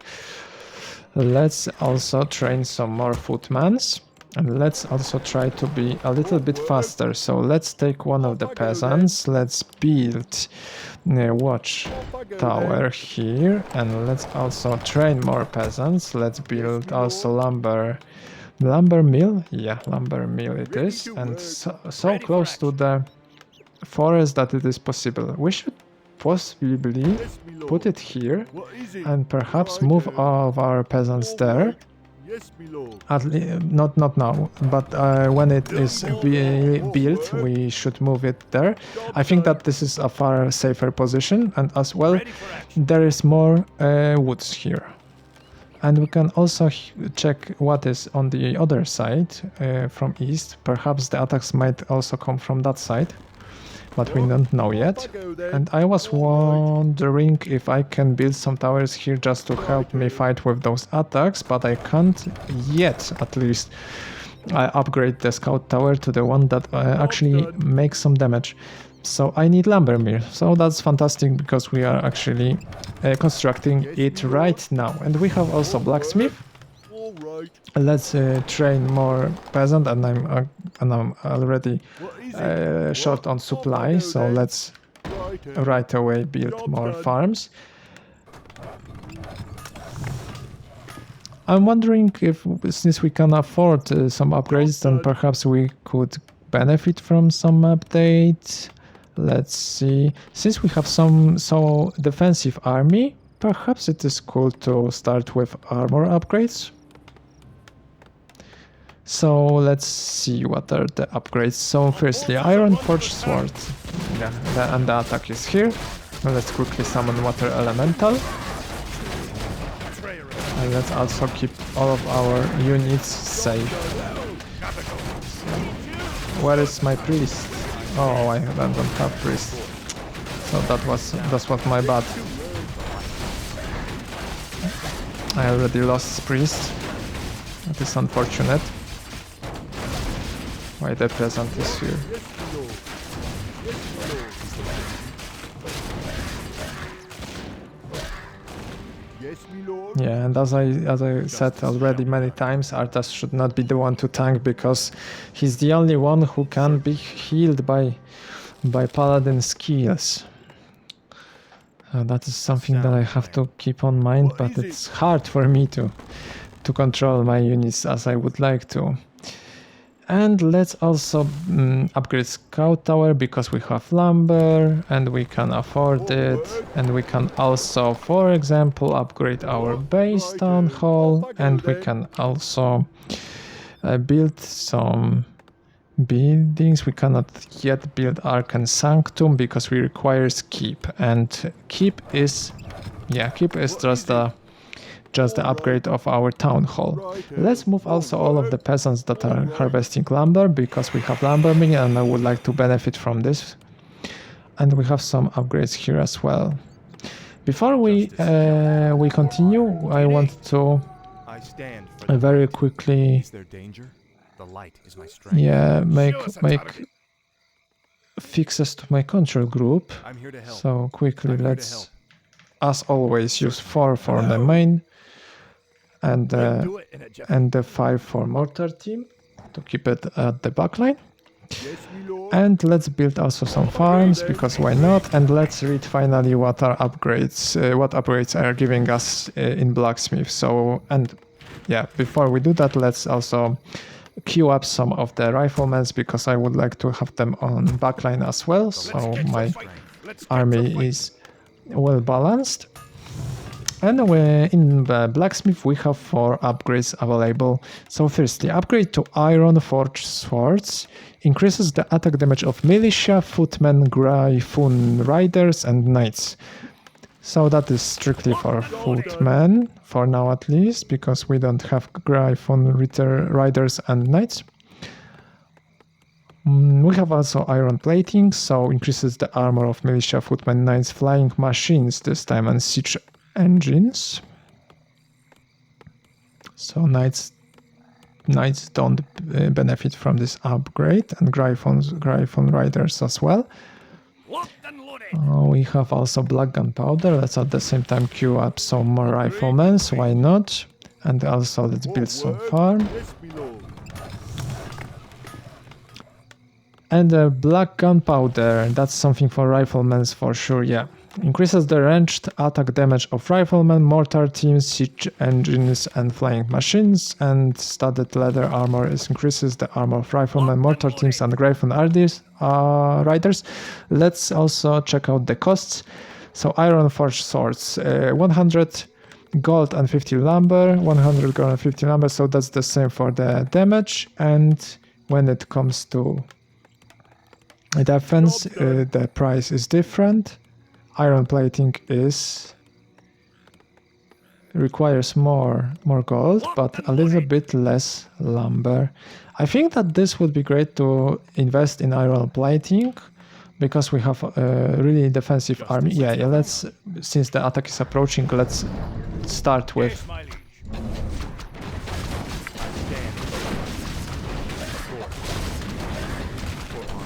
Let's also train some more footmans, and let's also try to be a little bit faster. So let's take one of the peasants, let's build a watch tower here, and let's also train more peasants. Let's build also lumber mill. Yeah, lumber mill it is, and so close to the forest that it is possible. We should possibly put it here and perhaps move all of our peasants there. Yes, my lord. Not now, but when it is built, we should move it there. I think that this is a far safer position, and as well, there is more woods here. And we can also check what is on the other side from east. Perhaps the attacks might also come from that side, but we don't know yet. And I was wondering if I can build some towers here just to help me fight with those attacks, but I can't yet, at least. I upgrade the scout tower to the one that actually makes some damage. So I need lumber mill. So that's fantastic because we are actually constructing it right now. And we have also blacksmith. All right. Let's train more peasant, and I'm already short on supply. So let's right away build more farms. I'm wondering if, since we can afford some upgrades, then perhaps we could benefit from some updates. Let's see. Since we have some defensive army, perhaps it is cool to start with armor upgrades. So let's see what are the upgrades. So firstly, Iron Forged Sword. Yeah, and the attack is here. Let's quickly summon Water Elemental. And let's also keep all of our units safe. Where is my priest? Oh, I don't have priest. So that was my bad. I already lost priest. That is unfortunate. Why the peasant is here? Yes, my lord. Yeah, and as I said already many times, Arthas should not be the one to tank because he's the only one who can be healed by paladin skills. That is something that I have to keep on mind, but it's hard for me to control my units as I would like to. And let's also upgrade Scout Tower because we have lumber and we can afford it. And we can also, for example, upgrade our base town hall, and we can also build some buildings. We cannot yet build Arcan Sanctum because we require keep, and keep is just just the upgrade of our town hall. Let's move also all of the peasants that are harvesting lumber, because we have lumber mill and I would like to benefit from this. And we have some upgrades here as well. Before we continue, I want to I stand for the very light. quickly Is there danger? The light is my strength. make fixes to my control group. I'm here to help. So quickly, I'm here to let's, help. as always, use 4 for the main and the 5 for mortar team to keep it at the backline. And let's build also some farms, because why not? And let's read finally what upgrades are giving us in blacksmith. So, and yeah, before we do that, let's also queue up some of the riflemen, because I would like to have them on backline as well. So my army is well balanced. And in the blacksmith we have 4 upgrades available. So firstly, upgrade to iron forged swords, increases the attack damage of militia, footmen, Gryphon riders and knights. So that is strictly for footmen, for now at least, because we don't have Gryphon riders and knights. We have also iron plating, so increases the armor of militia, footmen, knights, flying machines this time, and siege engines. So knights don't benefit from this upgrade, and Gryphon riders as well. We have also black gunpowder. Let's at the same time queue up some more riflemen, why not? And also let's build some farm. And black gunpowder, that's something for riflemen for sure, yeah. Increases the ranged attack damage of riflemen, mortar teams, siege engines and flying machines, and studded leather armor increases the armor of riflemen, mortar teams and Gryphon riders. Let's also check out the costs. So iron forged swords, 100 gold and 50 lumber, 100 gold and 50 lumber, so that's the same for the damage. And when it comes to defense, the price is different. Iron plating requires more gold, but a little bit less lumber. I think that this would be great to invest in iron plating, because we have a really defensive army. Yeah, let's, since the attack is approaching, let's start with.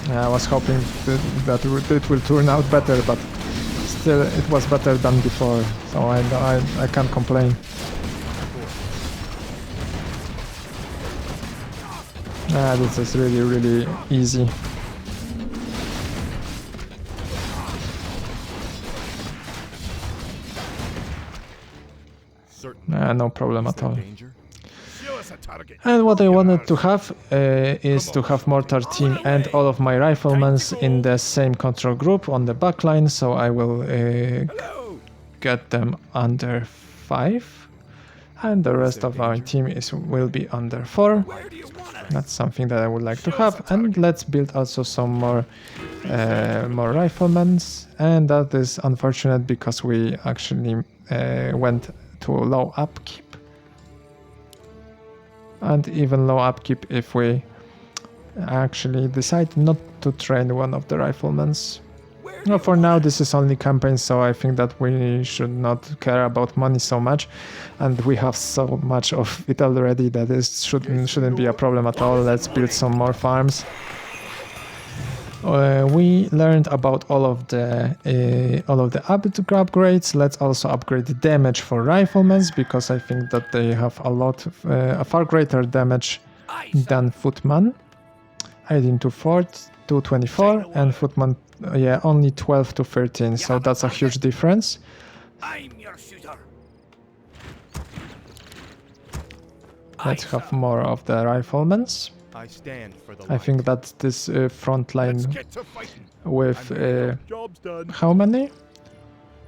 I was hoping that it will turn out better, but still it was better than before, so I can't complain. This is really easy. No problem at all. And what I wanted to have is to have mortar team and all of my riflemen in the same control group on the backline, so I will get them under 5, and the rest of our team will be under 4. That's something that I would like to have. And let's build also some more riflemen, and that is unfortunate because we actually went to low upkeep. And even low upkeep if we actually decide not to train one of the riflemen. Well, for now this is only campaign, so I think that we should not care about money so much, and we have so much of it already that it shouldn't be a problem at all. Let's build some more farms. We learned about all of the upgrades. Let's also upgrade the damage for riflemen, because I think that they have a far greater damage than footman. 18 to 24, and footman, only 12 to 13. So that's a huge difference. Let's have more of the riflemen. I think that this front line with how many?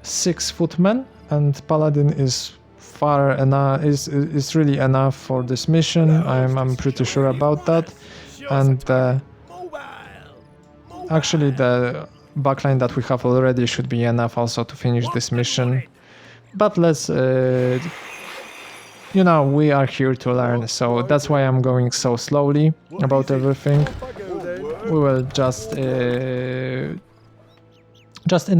6 footmen, and paladin is far enough. Is really enough for this mission. I'm pretty sure about that. And actually, the backline that we have already should be enough also to finish this mission. But let's you know, we are here to learn, so that's why I'm going so slowly about everything. We will just in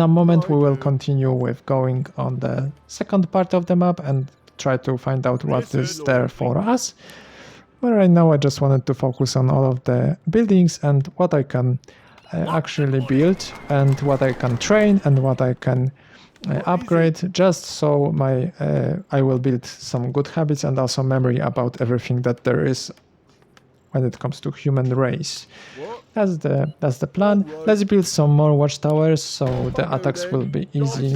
a moment we will continue with going on the second part of the map and try to find out what is there for us. But right now I just wanted to focus on all of the buildings and what I can actually build and what I can train and what I can upgrade, just so my I will build some good habits and also memory about everything that there is when it comes to human race. That's the plan. Let's build some more watchtowers so the attacks will be easy,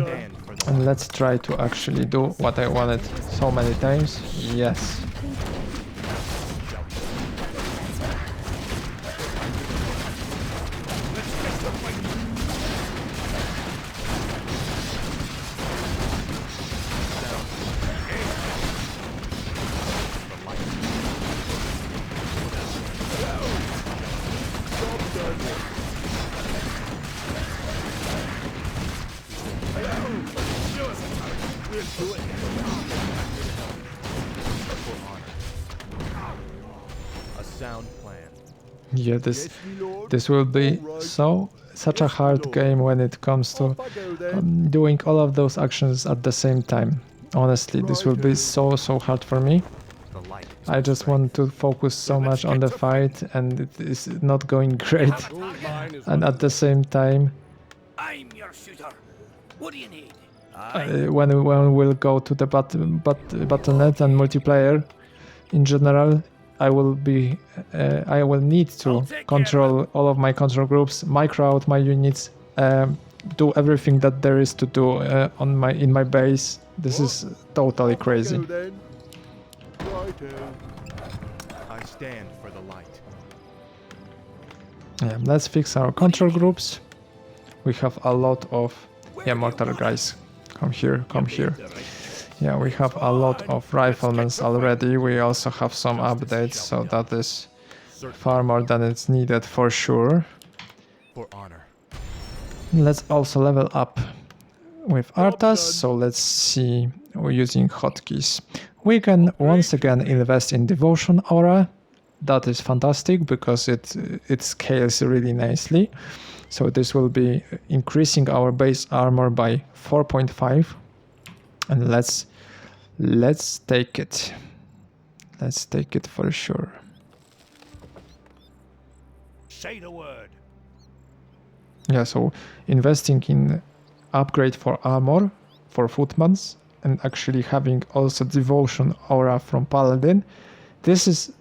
and let's try to actually do what I wanted so many times. Yes. A sound plan. Yeah, this will be such a hard game when it comes to doing all of those actions at the same time. Honestly, this will be so hard for me. The light is I just want to focus so much on the fight, and it is not going great. And at the same time, I'm your shooter. What do you need? when we'll go to the Battle.net and multiplayer in general, I will need to control all of my control groups, micro out my units, do everything that there is to do in my base. This is totally crazy. I stand for the light. Yeah, let's fix our control groups. We have a lot of mortar guys. Come here. Yeah, we have a lot of riflemen already. We also have some updates, so that is far more than it's needed for sure. For honor. Let's also level up with Arthas, so let's see, we're using hotkeys. We can once again invest in Devotion Aura. That is fantastic because it scales really nicely. So this will be increasing our base armor by 4.5. And let's take it. Let's take it for sure. Say the word. Yeah, so investing in upgrade for armor for footmans and actually having also devotion aura from paladin. This is,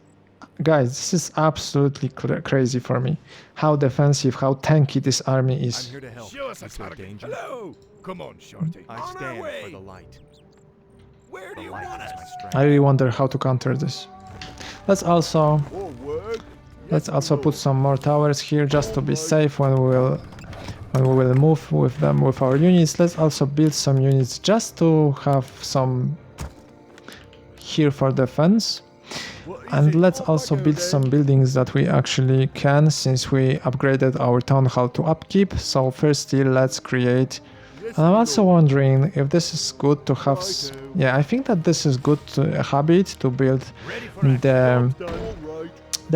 guys, this is absolutely crazy for me. How defensive, how tanky this army I'm is. here to help. Show us a Is there target. danger? Hello. Come on, Shorty. I On our stand way. for the light. Where do The you light want is my us? strength. I really wonder how to counter this. Let's also put some more towers here just to be safe when we will move with them with our units. Let's also build some units just to have some here for defense. And let's also build some buildings that we actually can, since we upgraded our town hall to upkeep. So firstly, let's create. And I'm also wondering if this is good to have. Yeah, I think that this is good habit to build the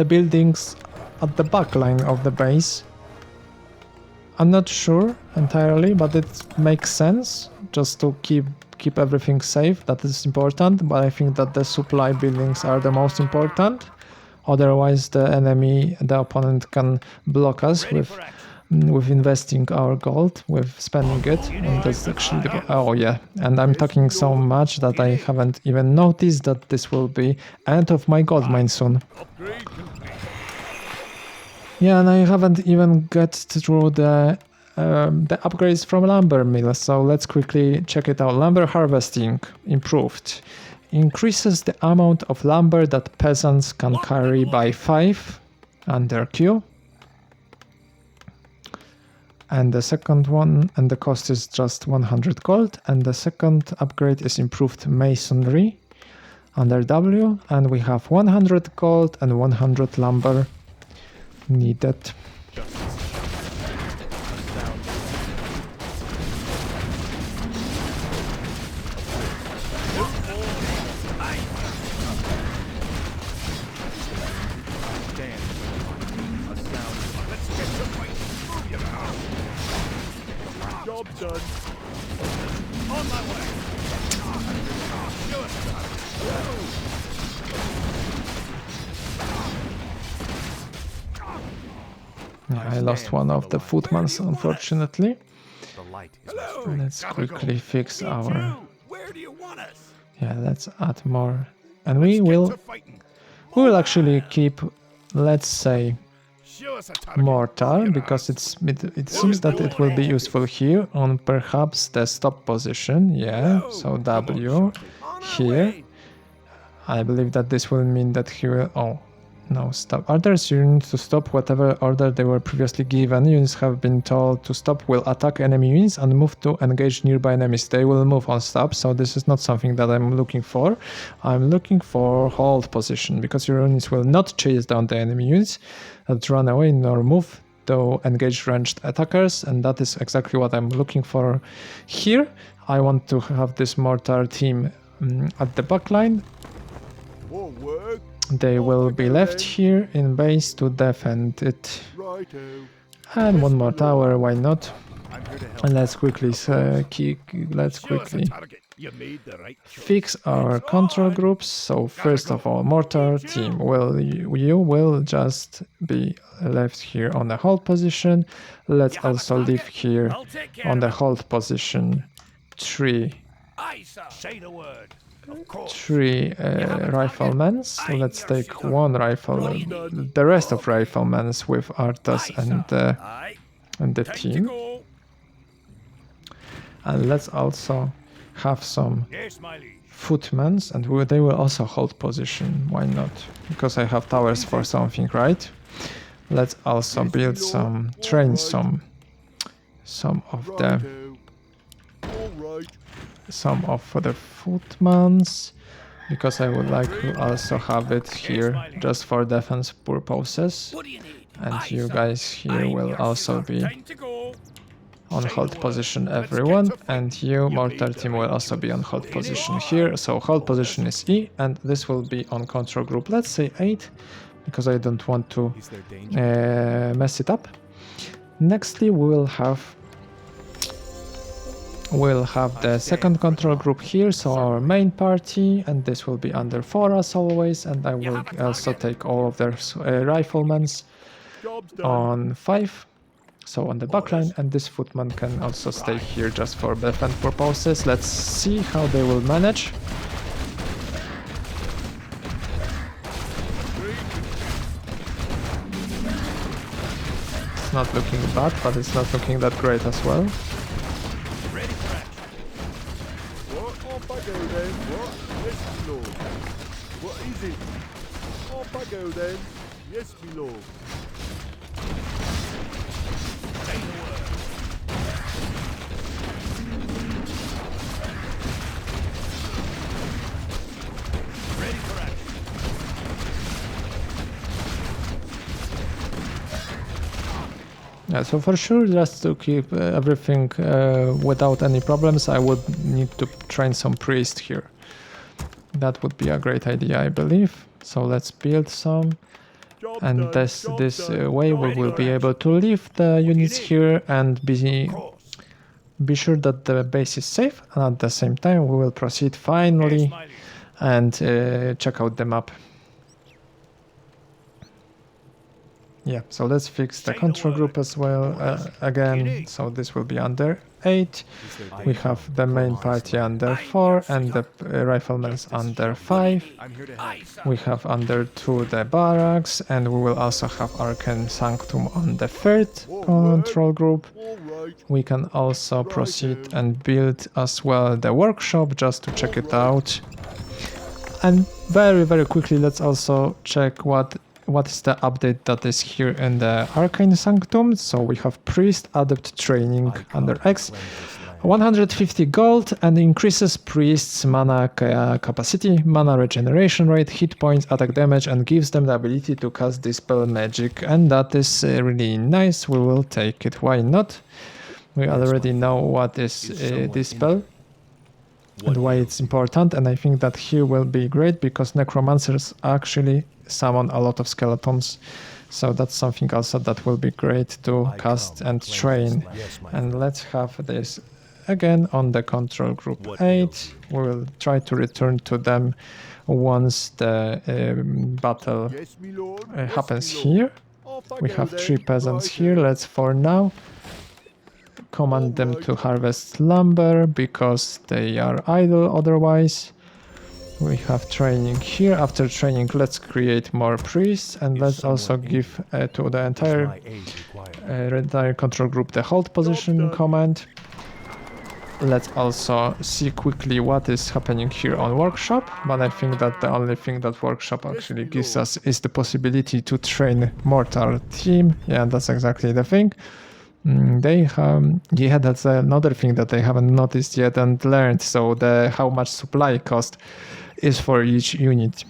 buildings at the back line of the base. I'm not sure entirely, but it makes sense just to keep everything safe. That is important, but I think that the supply buildings are the most important. Otherwise, the enemy, the opponent, can block us with investing our gold, with spending it. And that's actually oh yeah. And I'm talking so much that I haven't even noticed that this will be end of my gold mine soon. Yeah, and I haven't even got through the upgrades from lumber mill, so let's quickly check it out. Lumber harvesting improved. Increases the amount of lumber that peasants can carry by 5 under Q. And the second one, and the cost is just 100 gold. And the second upgrade is improved masonry under W. And we have 100 gold and 100 lumber needed. Job done. On my way. Show us. Yeah, I lost one of the footmans, unfortunately. The light is my Hello. strength. Let's quickly fix our... Where do you want us? Yeah, let's add more. And Let's we get will to fighting. actually keep, let's say, Show us a target. mortar, because it seems that it will be useful here on perhaps the stop position. Yeah, so W here. I believe that this will mean that he will... Oh, no, stop. Orders units to stop whatever order they were previously given. Units have been told to stop will attack enemy units and move to engage nearby enemies. They will move on stop, so this is not something that I'm looking for. I'm looking for hold position, because your units will not chase down the enemy units that run away nor move to engage ranged attackers, and that is exactly what I'm looking for here. I want to have this mortar team at the back line. Won't work. They will be left here in base to defend it. Righto. And one more tower, why not? I'm here to help. And let's quickly let's Show us a quickly target. You made the right choice. fix our control groups. So first of all, mortar team you will just be left here on the hold position. Let's also leave here I'll take care on the of it. hold position three Aye, sir. Say the word. Of course. riflemen. So let's take one rifle, the rest of riflemen with Arthas Aye. and the Time to team. go. And let's also have some Yes, my liege. footmen, and they will also hold position. Why not? Because I have towers for something, right? Let's also build some, train some of the footmans, because I would like to also have it here just for defense purposes. What do you need? And Aye, you sir. guys here I'm will your also shipper. be Time to go. on hold position, everyone, and you mortar team will also be on hold position here. So hold position is E, and this will be on control group, let's say 8, because I don't want to Is there danger? mess it up. Nextly, we'll have the second control group here, so our main party, and this will be under 4 as always, and I will also take all of their riflemen Job's done. on 5. So on the backline, and this footman can also stay here just for defense purposes. Let's see how they will manage. It's not looking bad, but it's not looking that great as well. Ready for action. What? Off I go then. What? Yes, my lord. What is it? Off I go then. Yes, my lord. Say the word. Ready for action. Yeah, so for sure, just to keep everything without any problems, I would need to train some priest here. That would be a great idea, I believe. So let's build some, Job's and done. this Job's done. way we will be able to leave the units here and Of course. be sure that the base is safe, and at the same time we will proceed finally Yes, my liege. and check out the map. Yeah, so let's fix the Say the control word. group as well again. So this will be under 8. Is there We danger? have the main party under 4 and the riflemen under 5. I'm here to help. Aye, sir. We have under 2 the barracks, and we will also have Arcane Sanctum on the 3rd control group. All right. We can also proceed and build as well the workshop just to check it out. And very quickly, let's also check what is the update that is here in the Arcane Sanctum. So we have Priest Adept Training under X. 150 gold, and increases Priest's mana capacity, mana regeneration rate, hit points, attack damage, and gives them the ability to cast Dispel Magic. And that is really nice. We will take it. Why not? We already know what is Dispel and why it's important, and I think that here will be great because necromancers actually summon a lot of skeletons So that's something also that will be great to cast and train. And let's have this again on the control group 8. We will try to return to them once the battle Yes, me lord. happens here. We have 3 peasants here. Let's for now command them to harvest lumber because they are idle otherwise. We have training here. After training, let's create more priests, and let's also give to the entire control group the hold position command. Let's also see quickly what is happening here on workshop, but I think that the only thing that workshop actually gives us is the possibility to train mortar team. Yeah, that's exactly the thing. They have, yeah, that's another thing that they haven't noticed yet and learned. So the how much supply cost is for each unit.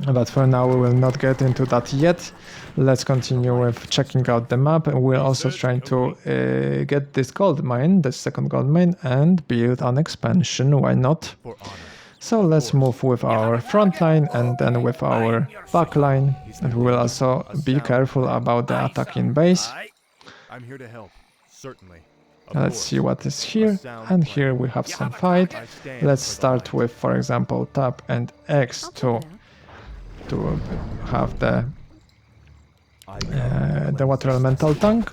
But for now we will not get into that yet. Let's continue with checking out the map. We're also trying to get this gold mine, the second gold mine, and build an expansion. Why not? So let's move with our front line and then with our back line. And we will also be careful about the attack in base. I'm here to help, certainly. Let's see what is here, and here we have some fight. Let's start with, for example, tab and X to have the water elemental tank.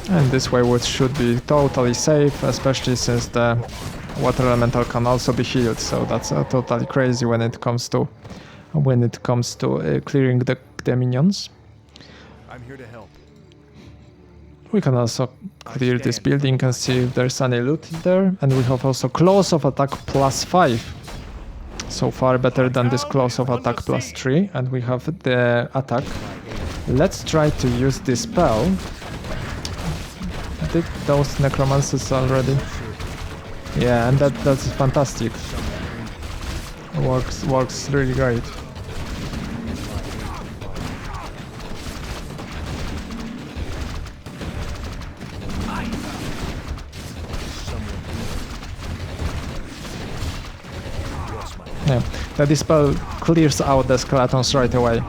And this way it should be totally safe, especially since the water elemental can also be healed. So that's totally crazy when it comes to clearing the minions. I'm here to help. We can also clear this building and see if there's any loot there. And we have also close of attack +5. So far better than this close of attack +3. And we have the attack. Let's try to use this spell. Did those necromancers already? Yeah, and that's fantastic. Works really great. Yeah, the dispel clears out the skeletons right away.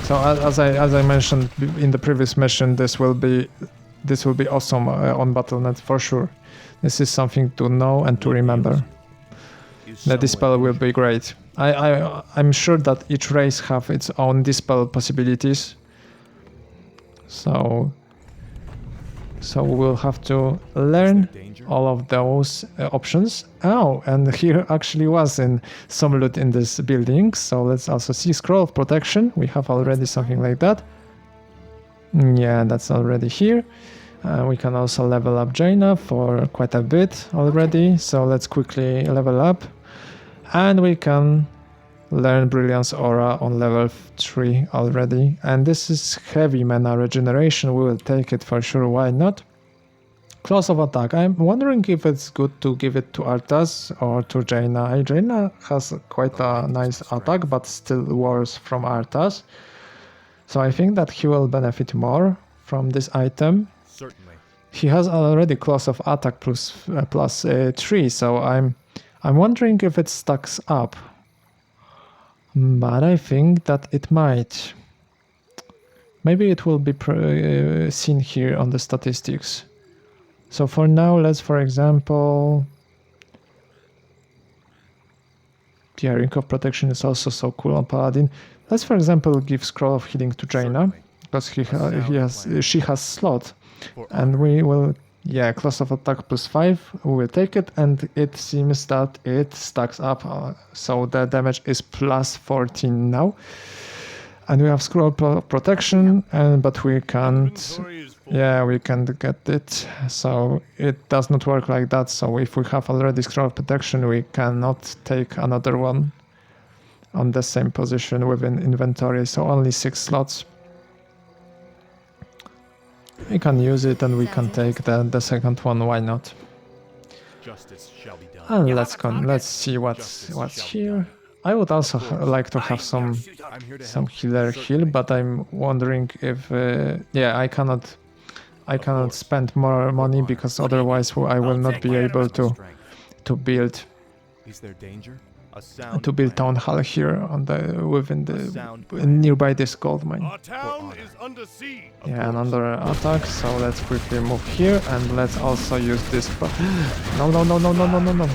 So as I mentioned in the previous mission, this will be awesome on Battle.net for sure. This is something to know and to remember. The dispel will be great. I'm sure that each race have its own dispel possibilities. So we will have to learn all of those options. Oh, and here actually was some loot in this building. So let's also see scroll of protection. We have already something like that. Yeah, that's already here. We can also level up Jaina for quite a bit already. So let's quickly level up. And we can learn Brilliance Aura on level 3 already. And this is heavy mana regeneration. We will take it for sure. Why not? Close of attack. I'm wondering if it's good to give it to Arthas or to Jaina. Jaina has quite a nice attack, but still worse from Arthas. So I think that he will benefit more from this item. Certainly. He has already close of attack plus 3, so I'm wondering if it stacks up. But I think that it might. Maybe it will be seen here on the statistics. So for now, let's, for example... Yeah, Ring of Protection is also so cool on Paladin. Let's, for example, give Scroll of Healing to Jaina, because she has slot. And we will... Yeah, Close of Attack +5, we will take it, and it seems that it stacks up, so the damage is +14 now. And we have Scroll Protection, but we can't... Yeah, we can't get it, so it does not work like that. So if we have already Scroll Protection, we cannot take another one on the same position within inventory, so only 6 slots. We can use it and we can take the second one, why not? Justice shall be done. And let's see what's here. I would also like to have some healer heal, but I'm wondering if yeah, I cannot spend more money because otherwise I will not be able to build. Is there danger? A sound to build plan. town hall here on the within sound the plan. nearby this gold mine. Our town is under siege. Yeah, and under attack, so let's quickly move here and let's also use this. No, no, no, no, no, no, no, no.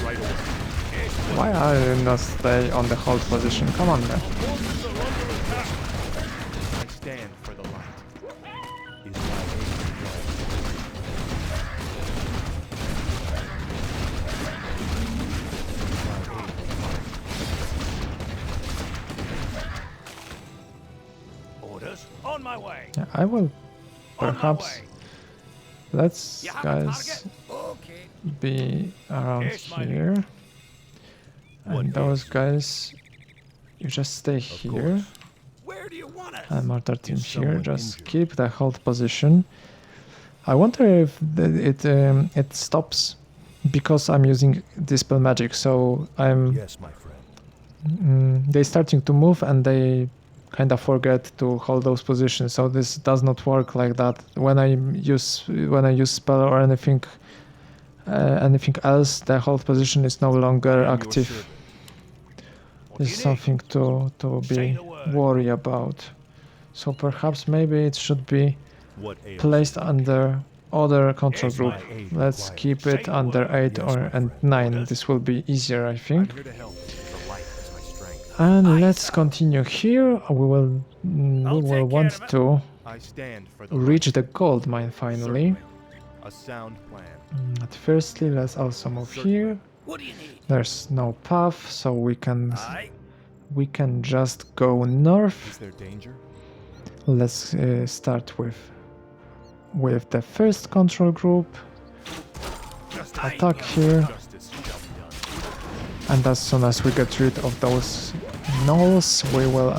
Right away. Why are you not stay on the hold position? Come on, man. Forces are under attack. I stand for the light. Is my aid required? Orders on my way. Yeah, I will. On my Perhaps. way. Let's You have a guys target? Okay. be around Here's my here. What And those is? guys, you just stay here. Where do you want us? And mortar team Is here. someone Just injured? keep the hold position. I wonder if it stops because I'm using dispel magic. So I'm Yes, my friend. they starting to move and they kind of forget to hold those positions. So this does not work like that. When I use spell or anything else, the hold position is no longer active. This is something to be worried about. So perhaps maybe it should be What ails placed under other control Yes, group. my aid Let's required. keep it Say the under word. 8 Yes, or my and friend. 9. Orders? This will be easier, I I'm think. here to help. The light is my strength. And let's continue here. We will want to I stand for the reach light. the gold mine finally. Certainly. A sound plan. But firstly, let's also move here. What do you need? There's no path, so we Aye. can just go north. Is there danger? Let's start with the first control group. Just Attack here, Justice shall be done. and as soon as we get rid of those gnolls, we will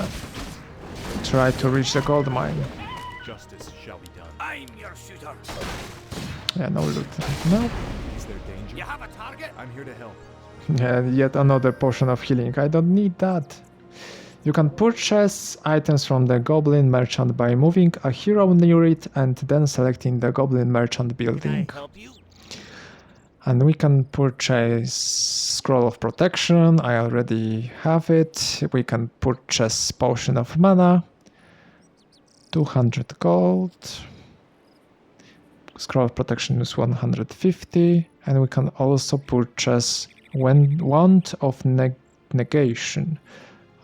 try to reach the gold mine. Justice shall be done. I'm your shooter. Yeah, no loot. No. Is there danger? You have a target? I'm here to help. Yeah, yet another potion of healing. I don't need that. You can purchase items from the Goblin Merchant by moving a hero near it and then selecting the Goblin Merchant building. help you? And we can purchase Scroll of Protection. I already have it. We can purchase Potion of Mana. 200 gold. Scroll of Protection is 150. And we can also purchase Wand of Negation.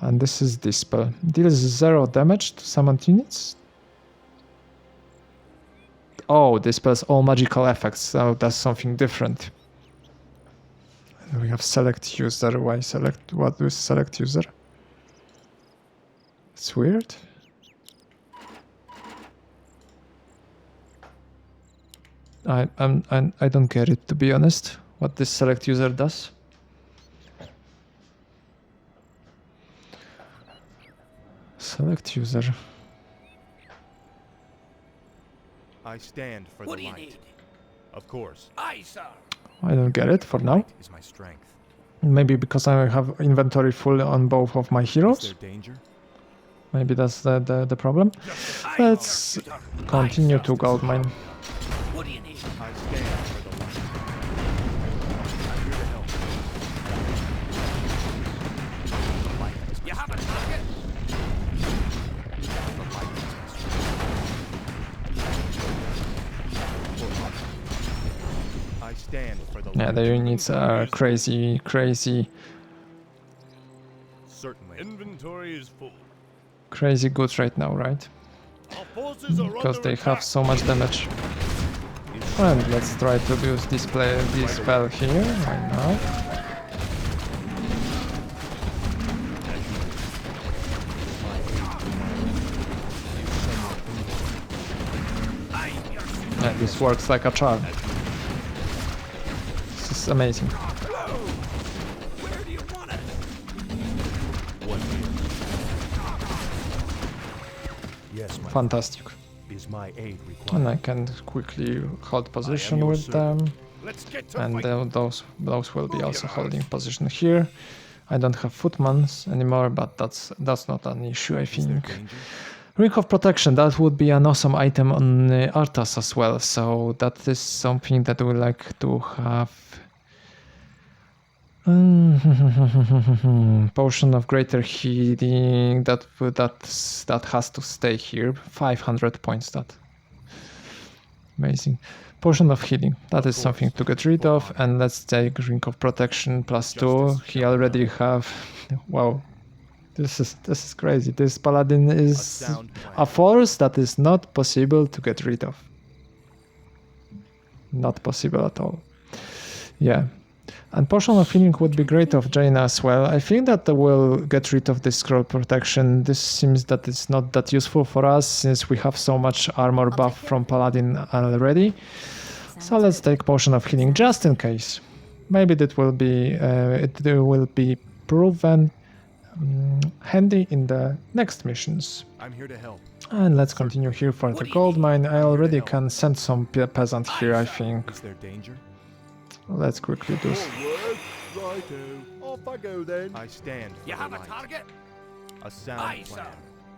And this is Dispel. Deals 0 damage to summoned units. Oh, dispels all magical effects, so that's something different. And we have select user. Why select? What is select user? It's weird. I don't get it, to be honest. What this select user does. Select user. I stand for What the do you light. need? Of course. Aye, sir. I don't get it for now. Light is my strength. Maybe because I have inventory full on both of my Is heroes. there danger? Maybe that's the problem. I'm your Let's shooter. continue Aye, to sir. gold mine. What do you need? I stand for the light. I'm here to help. The light is my You have a target? The light is my strength. I stand for the light. Yeah, the units are crazy. Certainly. Inventory is full. Crazy good right now, right? Our forces are Because under they have attack. so much damage. And let's try to use this spell here. Why not? I'm your shooter. Yeah, this works like a charm. This is amazing. Where do you want us? Yes, my Fantastic. is my aid required? And I can quickly hold position your with them. Let's get to And fight. those will be also holding position here. I don't have footmans anymore, but that's not an issue, I Is there think. danger? Ring of Protection, that would be an awesome item on Arthas as well, so that is something that we like to have Potion of greater healing that has to stay here. 500 points. That amazing. Potion of healing. That is something to get rid of. And let's take ring of protection +2. He already have. Wow, this is crazy. This paladin is a force that is not possible to get rid of. Not possible at all. Yeah. And Potion of Healing would be great of Jaina as well. I think that will get rid of this scroll protection. This seems that it's not that useful for us since we have so much armor buff from Paladin already. So let's take Potion of Healing just in case. Maybe that will be it will be proven handy in the next missions. I'm here to help. And let's continue here for the gold mine. I already can send some peasant here, I think. Is there danger? Let's quickly do this. Righto. Off I go then. I stand for You the have a light. target? A sound Aye, plan. sir.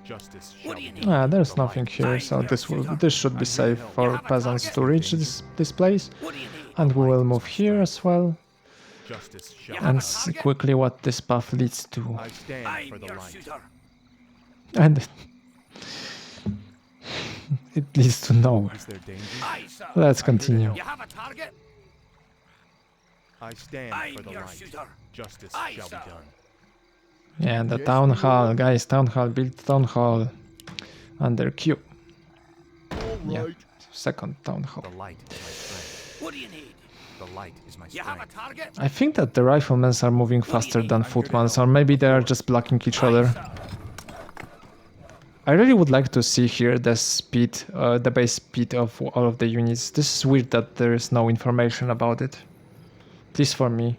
Justice What shall do be you done. need? Ah, there's The nothing light. here, so this should be safe for peasants to reach this place. What do you need? And we will move here as well. Justice shall You be have And a done. see target? quickly what this path leads to. I stand for I'm the your light. shooter. And it leads to nowhere. Is there danger? Aye, sir. Let's continue. You have a target? I stand I'm for the your light. shooter. Justice Aye, shall be sir. done. Yeah, and the town hall, guys, town hall, build town hall under Q. All Yeah, right. second town hall. The light is my strength. What do you need? The light is my You have a strength. target? I think that the riflemen are moving faster than footmen, or maybe they are just blocking each other. I really would like to see here the speed, the base speed of all of the units. This is weird that there is no information about it. Please for me.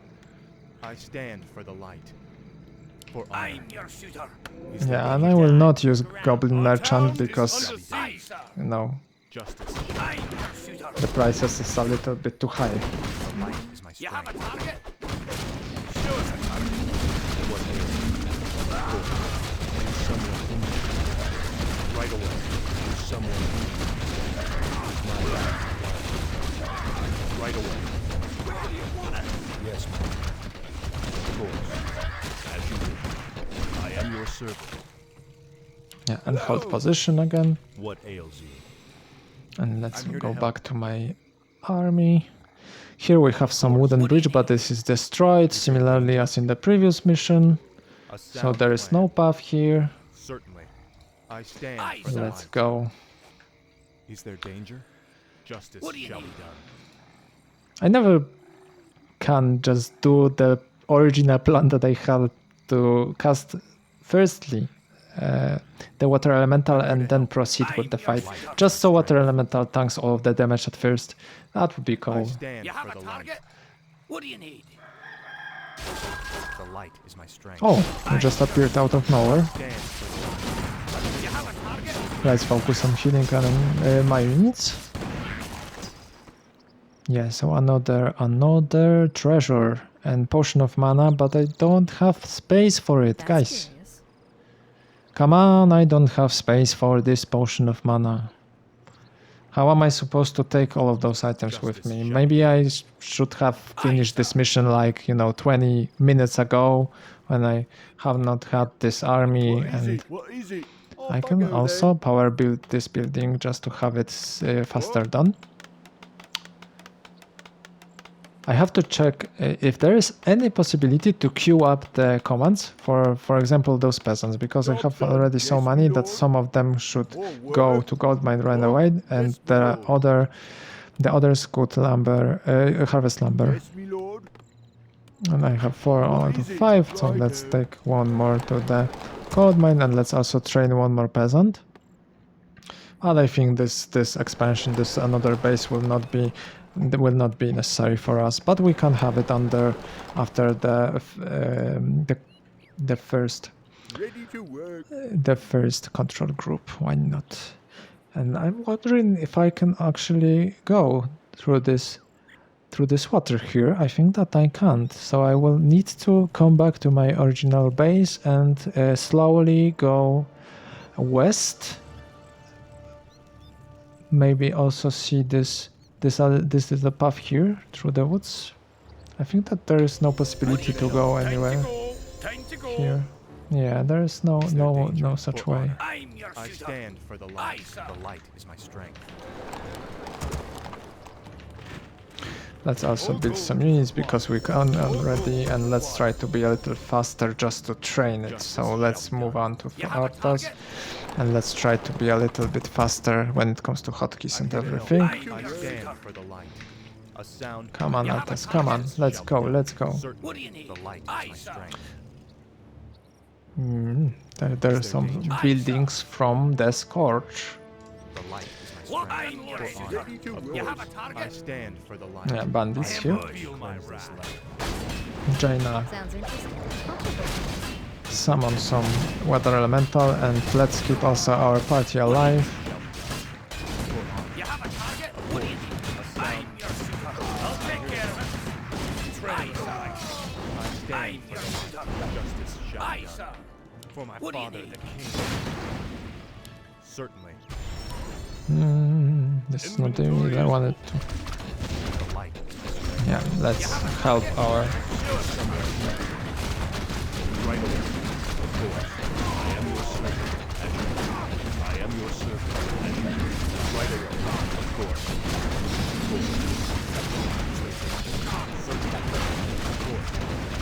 I stand for the light. For honor. I'm your shooter. Is there Yeah, and danger? I will not use Goblin Merchant because, Aye, sir. you know, Justice. I'm your shooter. the prices is a little bit too high. The light is my You have a strength. target? Show us a target. What ails you? Someone injured. Right away. Someone injured. My life. Right away. Where do you want it? Yes, ma'am. Of course. As you wish. I am your servant. Yeah, and hold position again. What ails you? And let's I'm here to go help. back to my army. Here we have some wooden bridge, but this is destroyed, similarly as in the previous mission. A So sound there is plan. no path here. Certainly. I stand Aye, for the Let's light. go. Is there danger? Justice What do you shall need? be done. I never can just do the original plan that I had to cast firstly the water elemental and then proceed with the fight. Just so water elemental tanks all of the damage at first. That would be I cool. stand You have for a the light. target? What do you need? The light is my strength. Oh, it just appeared out of nowhere. Stand for the light. You have a target? Let's focus on healing and my units. Yeah, so another treasure and potion of mana, but I don't have space for it, That's guys. curious. Come on, I don't have space for this potion of mana. How am I supposed to take all of those items with me? Maybe I should have finished this mission like, 20 minutes ago when I have not had this army, What is and it? What is it? Off I can go also then. power build this building just to have it faster done. I have to check if there is any possibility to queue up the commands for example, those peasants, because I have already so many that some of them should go to goldmine right away, and the others could harvest lumber. Yes, me lord. And I have 4 out of 5, so let's take one more to the goldmine, and let's also train one more peasant. And I think this expansion, this another base will not be necessary for us, but we can have it after the first Ready to work. control group. Why not? And I'm wondering if I can actually go through this water here. I think that I can't, so I will need to come back to my original base and slowly go west. Maybe also see this is the path here through the woods. I think that there is no possibility to go anywhere here. Yeah, there is no such way. I stand for the light. The light is my strength. Let's also build some units because we can already, and let's try to be a little faster just to train it. So let's move on to Arthas, and let's try to be a little bit faster when it comes to hotkeys and everything. I stand for the light. A sound. Come on, Arthas, come on, let's go, let's go. What do you need? The light is my strength. There are some buildings from the Scorch. The light is my strength. You have a I target? stand for the light. Yeah, bandits here. Feel my wrath. Jaina, Sounds interesting. summon some weather elemental, and let's keep also our party alive. You have a target? What do you need? I'm your shooter. I'll take care of it. Aye, sir. I stand for the light. Justice shall Aye, be done. sir. For my What do you father, need? the king. Certainly. This is not the unit I wanted to. The light. Yeah, let's help our. Right away. Of course. I am your servant. I am your servant. Right away. Of course.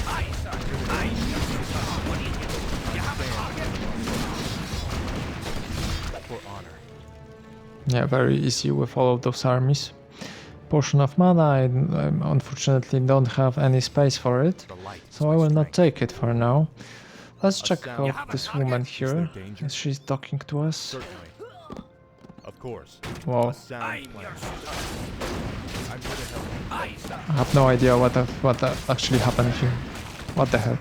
Aye, sir. I'm your shooter. What do you need? You have a target? For honor. Yeah, very easy with all of those armies. Potion of mana, I unfortunately don't have any space for it, The light. is so my I will not strength. take it for now. Let's check sound- out this woman here, danger? as she's talking to us. Certainly. Of course. Wow, A sound I'm plan. your shooter. I'm here to help. Aye, sir. I have no idea what actually happened here. What the hell?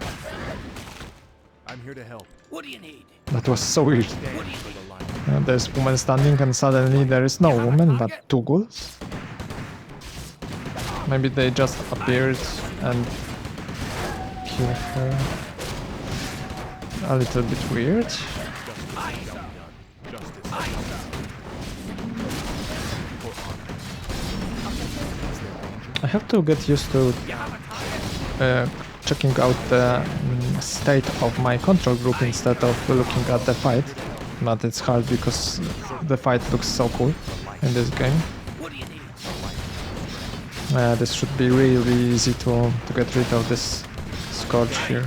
I'm here to help. What do you need? That was so weird. Stand for the light. There's woman standing and suddenly there is no woman, but two ghouls? Maybe they just appeared and killed her. A little bit weird. Justice shall be done. Justice. For honor. I have to get used to checking out the state of my control group instead of looking at the fight. But it's hard because the fight looks so cool in this game. What do you need? This should be really easy to get rid of this Scourge here.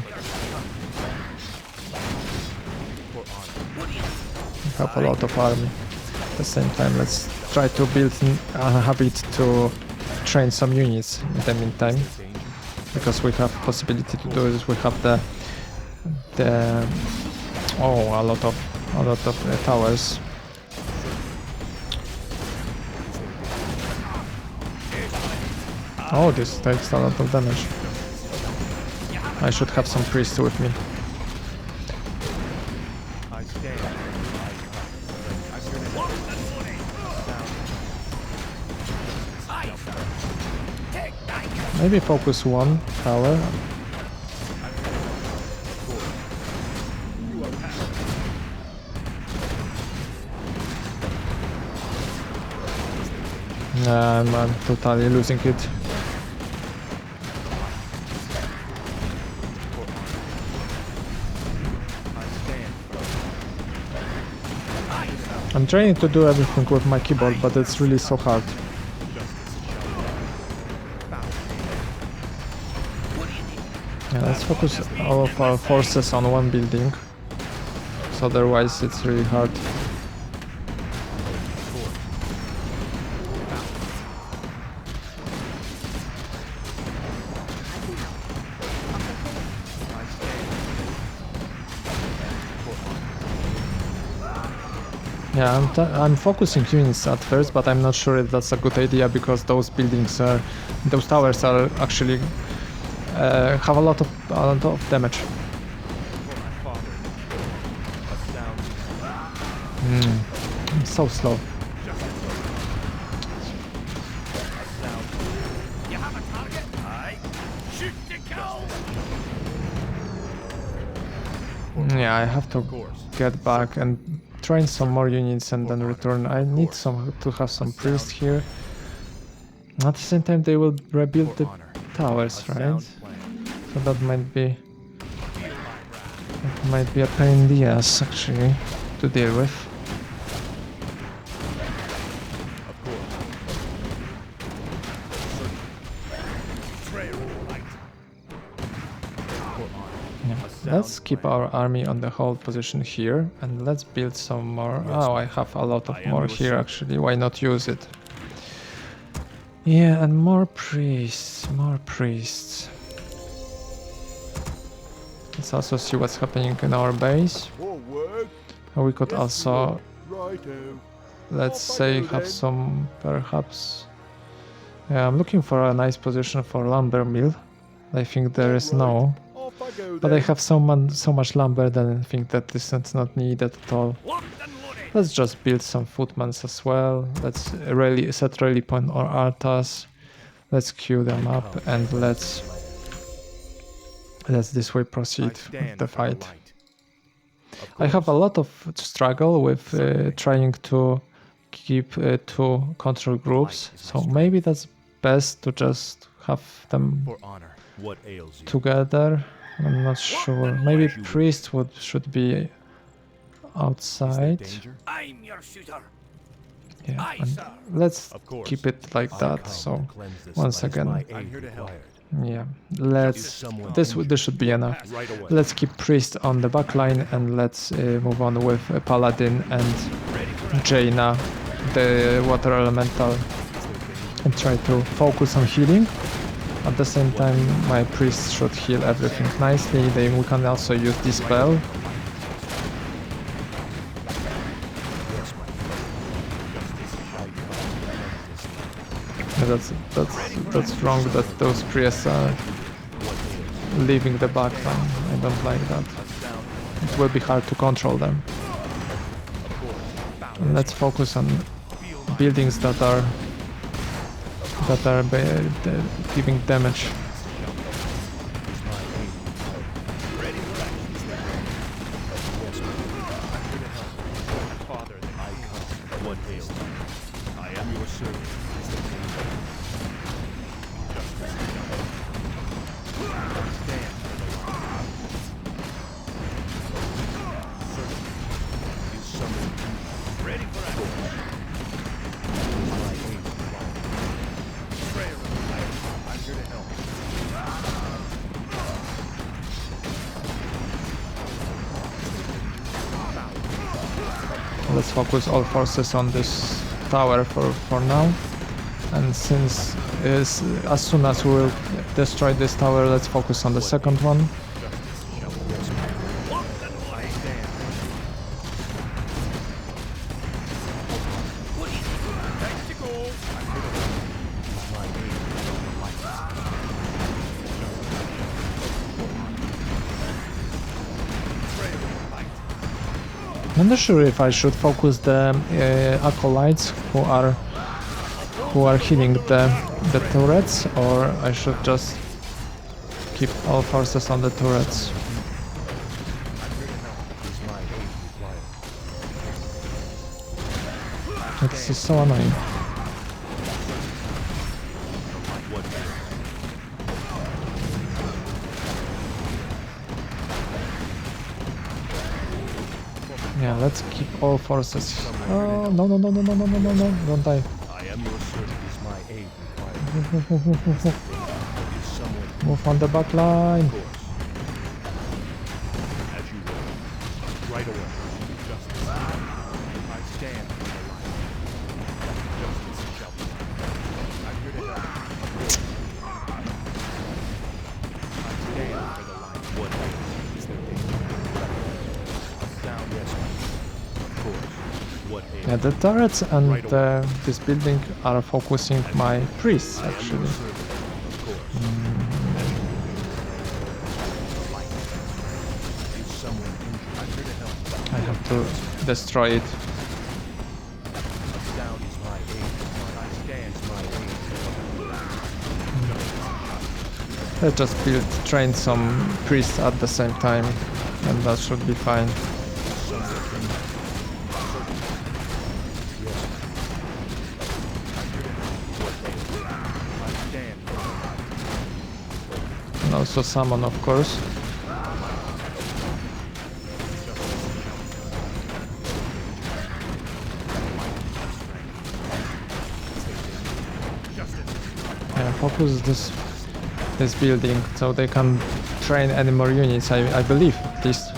What do you need? We have a lot of army. At the same time, let's try to build a habit to train some units in the meantime, because we have possibility to do this. We have the a lot of towers. Oh, this takes a lot of damage. I should have some priests with me. I stand. I'm here to help. Maybe focus one tower. I'm totally losing it. I'm trying to do everything with my keyboard, but it's really so hard. Yeah, let's focus all of our forces on one building, so otherwise it's really hard. Yeah, I'm focusing units at first, but I'm not sure if that's a good idea because those towers are actually have a lot of damage. I'm so slow. You have a target? Aye. Shoot to kill. Yeah, I have to get back and train some more units and then return. I need to have some priests here. At the same time, they will rebuild the towers, A right? sound plan. So that might be a pain in the ass actually to deal with. Of course. Yeah. Let's keep our army on the hold position here and let's build some more. Oh, I have a lot of more here actually. Why not use it? Yeah, and more priests, more priests. Let's also see what's happening in our base. Forward. We could also, Righto. let's say, have some, perhaps... Yeah, I'm looking for a nice position for lumber mill. I think there is no. Off I go But I then. have so much lumber that I think that this is not needed at all. Let's just build some footmans as well. Let's really set rally point on Arthas. Let's queue them up and let's this way proceed with the fight. I have a lot of struggle with trying to keep two control groups, so maybe that's best to just have them For honor. What ails you? together. I'm not sure. Maybe priest should be outside. Danger? I'm your shooter. Yeah, Aye, and sir. let's Of course. keep it like that. So once again, I'm here to help. yeah, let's this should be enough. Right away. Let's keep priest on the back line and let's move on with paladin and Jaina, the water elemental, and try to focus on healing. At the same time, my priest should heal everything nicely. Then we can also use this spell. Yeah, that's wrong that those priests are leaving the back line. I don't like that. It will be hard to control them. And let's focus on buildings that are giving damage. What ails you? I am your servant. Let's focus all forces on this tower for now. And since as soon as we will destroy this tower, let's focus on the second one. I'm not sure if I should focus the acolytes who are hitting the turrets, or I should just keep all forces on the turrets. This is so annoying. Yeah, let's keep all forces. Oh, no, don't die. I am your servant. Is my aid Move, move, move, move, move. Move on the back line. as you will? Right away. Justice. I stand for the light. Justice shall be done. I'm here to help. I stand for the light. What is the danger? A sound rescue. Of course. What ails Yeah, the turrets and this building are focusing my priests actually. I have to destroy it. Let's just train some priests at the same time, and that should be fine. can also summon, of course. Yeah, focus this building so they can train any more units, I believe, at least.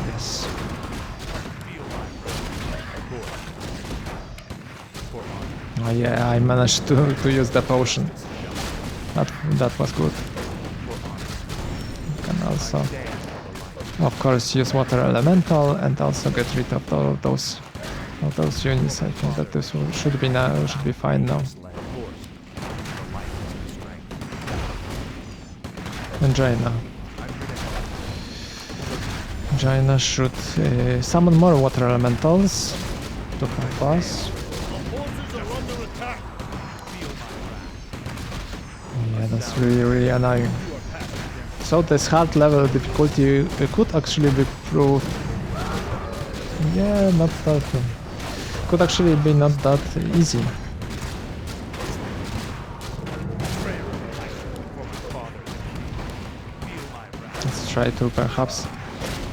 Yes. Oh yeah, I managed to use the potion. That was good. You can also, of course, use water elemental and also get rid of all of those units. I think that this should be fine now. And Jaina should summon more water elementals to help us. Yeah, that's really annoying. So this hard level difficulty could actually be proved. Yeah, not that. Could actually be not that easy. Let's try to perhaps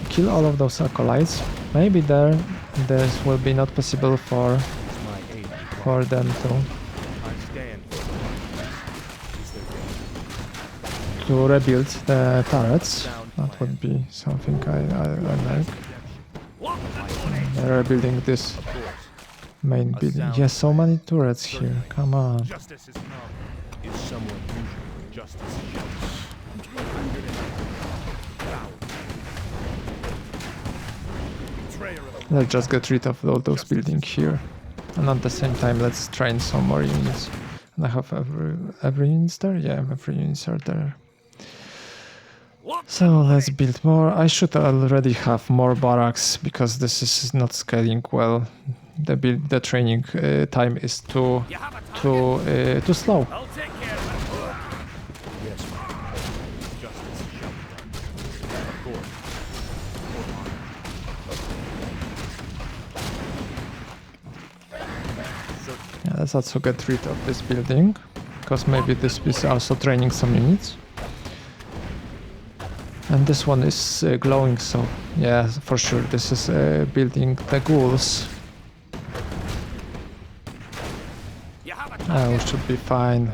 kill all of those acolytes. Maybe this will be not possible for them to rebuild the turrets. That would be something I like. They're rebuilding this main building. Yes, so many turrets here. Come on. Let's just get rid of all those buildings here, and at the same time let's train some more units. And I have every unit there. Yeah, every units are there. So let's build more. I should already have more barracks because this is not scaling well. The training time is too slow. Yeah, let's also get rid of this building because maybe this is also training some units. And this one is glowing, so yeah, for sure this is building the ghouls. We should be fine.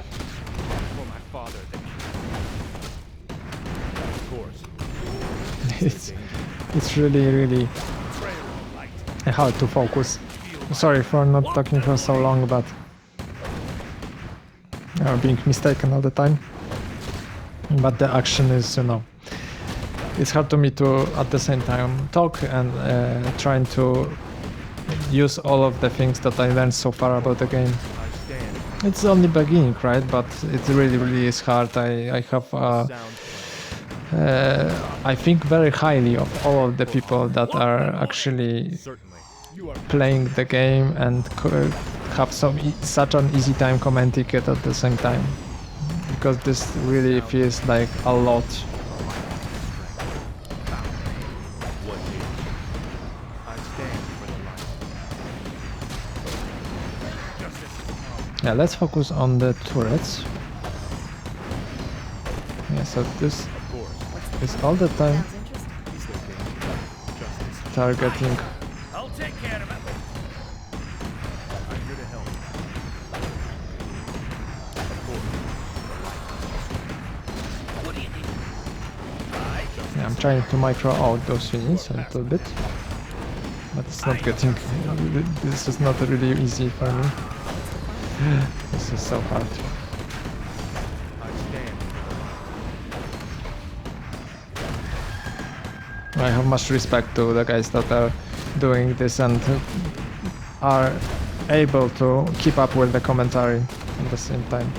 It's really hard to focus. Sorry for not talking for so long, but being mistaken all the time. But the action is, you know, it's hard to me to at the same time talk and trying to use all of the things that I learned so far about the game. It's only beginning, right? But it really is hard. I have I think very highly of all of the people that are actually playing the game and have such an easy time commenting it at the same time, because this really feels like a lot. Yeah, let's focus on the turrets. Yeah, so this is all the time targeting. I'll take care of it. I'm here to help. What do you need? Yeah, I'm trying to micro out those units a little bit, but it's not getting. This is not really easy for me. This is so hard. I have much respect to the guys that are doing this and are able to keep up with the commentary at the same time.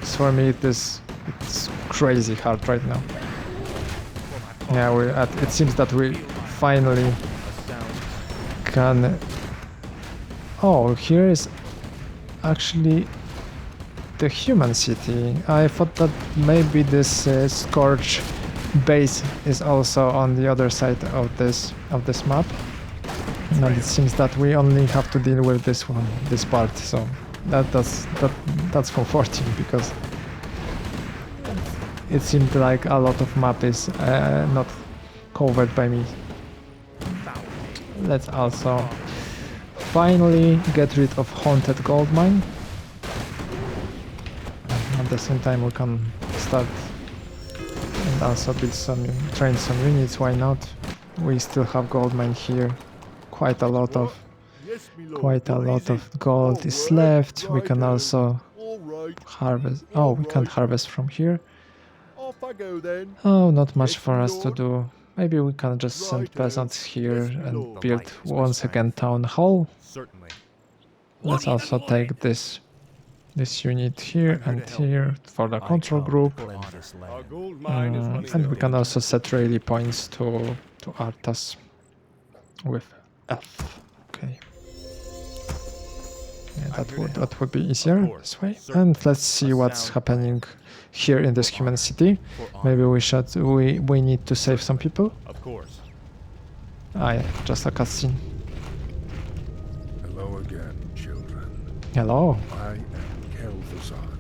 So for me it's crazy hard right now. Yeah, it seems that we finally can... Oh, here is actually the human city. I thought that maybe this Scourge base is also on the other side of this map, and it seems that we only have to deal with this part. So that's comforting, because it seemed like a lot of map is not covered by me. Let's also finally get rid of Haunted Gold Mine. At the same time we can start and also build some, train some units, why not? We still have gold mine here. Quite a lot of gold is left. We can also harvest. Oh, we can't harvest from here. Oh, not much for us to do. Maybe we can just send peasants here and build once again town hall. Let's also take this unit here and here for the control group. And we can also set rally points to Arthas with F. Okay. Yeah, that would be easier this way. And let's see what's happening here in this human city. Maybe we need to save some people. Of course. Ah, yeah, just a cutscene. Hello again, children. Hello. I am Kel'Thuzad,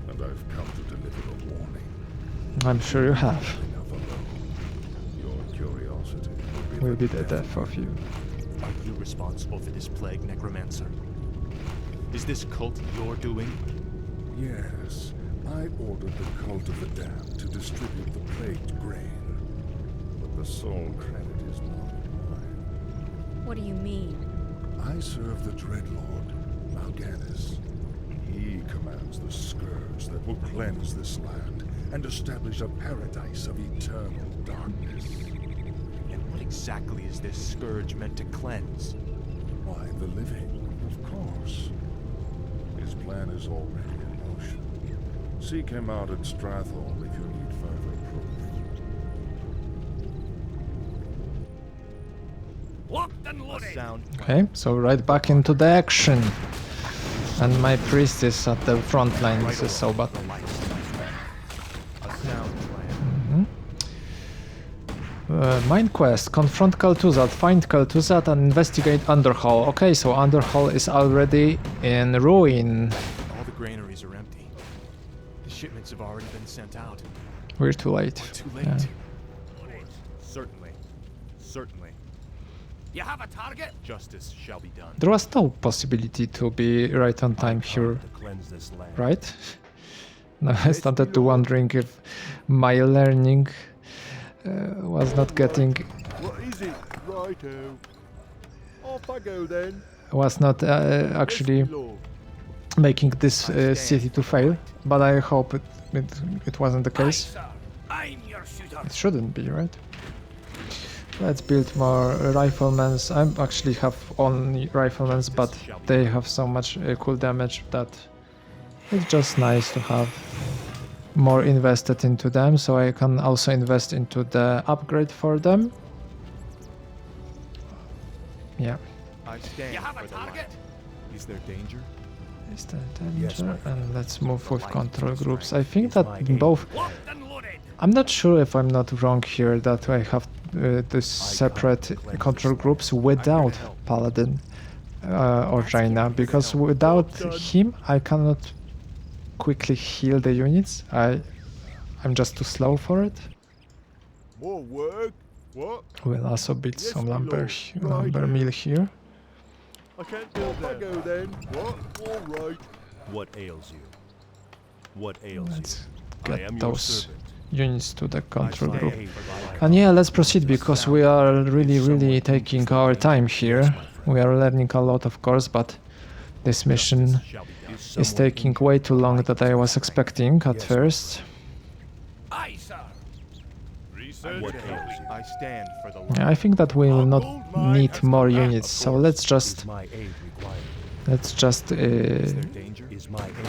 and I've come to deliver a warning. I'm sure you have. Enough alone. Your curiosity Will be the death of you. Are you responsible for this plague, Necromancer? Is this cult your doing? Yes, I ordered the Cult of the Damned to distribute the plagued grain. But the sole credit is not mine. What do you mean? I serve the Dreadlord, Mal'Ganis. He commands the scourge that will cleanse this land and establish a paradise of eternal darkness. And what exactly is this scourge meant to cleanse? Why, the living, of course. His plan is already in motion. Seek him out at Strathall if you need further proof. A sound Okay, so right back into the action. And my priest is at the front line, this is so bad. a sound plan. Mind quest, confront Kel'Thuzad, find Kel'Thuzad and investigate Underhall. Okay, so Underhall is already in ruin. All the granaries are empty. The shipments have already been sent out. We're too late. We're too late. Yeah. Certainly. Certainly. You have a target? Justice shall be done. There was no possibility to be right on time here, To cleanse this land. right? Now I started to wondering if my learning was not getting, What is it? Righto. Off I go then. was not actually Lord. making this city to fail, but I hope it wasn't the case. I'm your shooter. It shouldn't be, right? Let's build more riflemen. I actually have only riflemen, but they have so much cool damage that it's just nice to have more invested into them, so I can also invest into the upgrade for them. Yeah. I stand for the light. Is there danger? Is there danger? And let's move with control groups. I think that both... I'm not sure if I'm not wrong here that I have this separate control groups without Paladin or Jaina, because without him I cannot quickly heal the units. I'm just too slow for it. More work? What? We'll also build Yes, some my lumber lord. mill here. I can't do that. I go then. What? All right. What ails you? What ails Let's you? I get am your those servant. units to the control I group. stand for the light. And yeah, let's proceed because we are really taking our time here. We are learning a lot, of course, but this mission Shall be done. is taking way too long than I was expecting at first. Aye, sir. What ails you? I stand for the light. Yeah, I think that we will not need more units, so let's just Is there danger?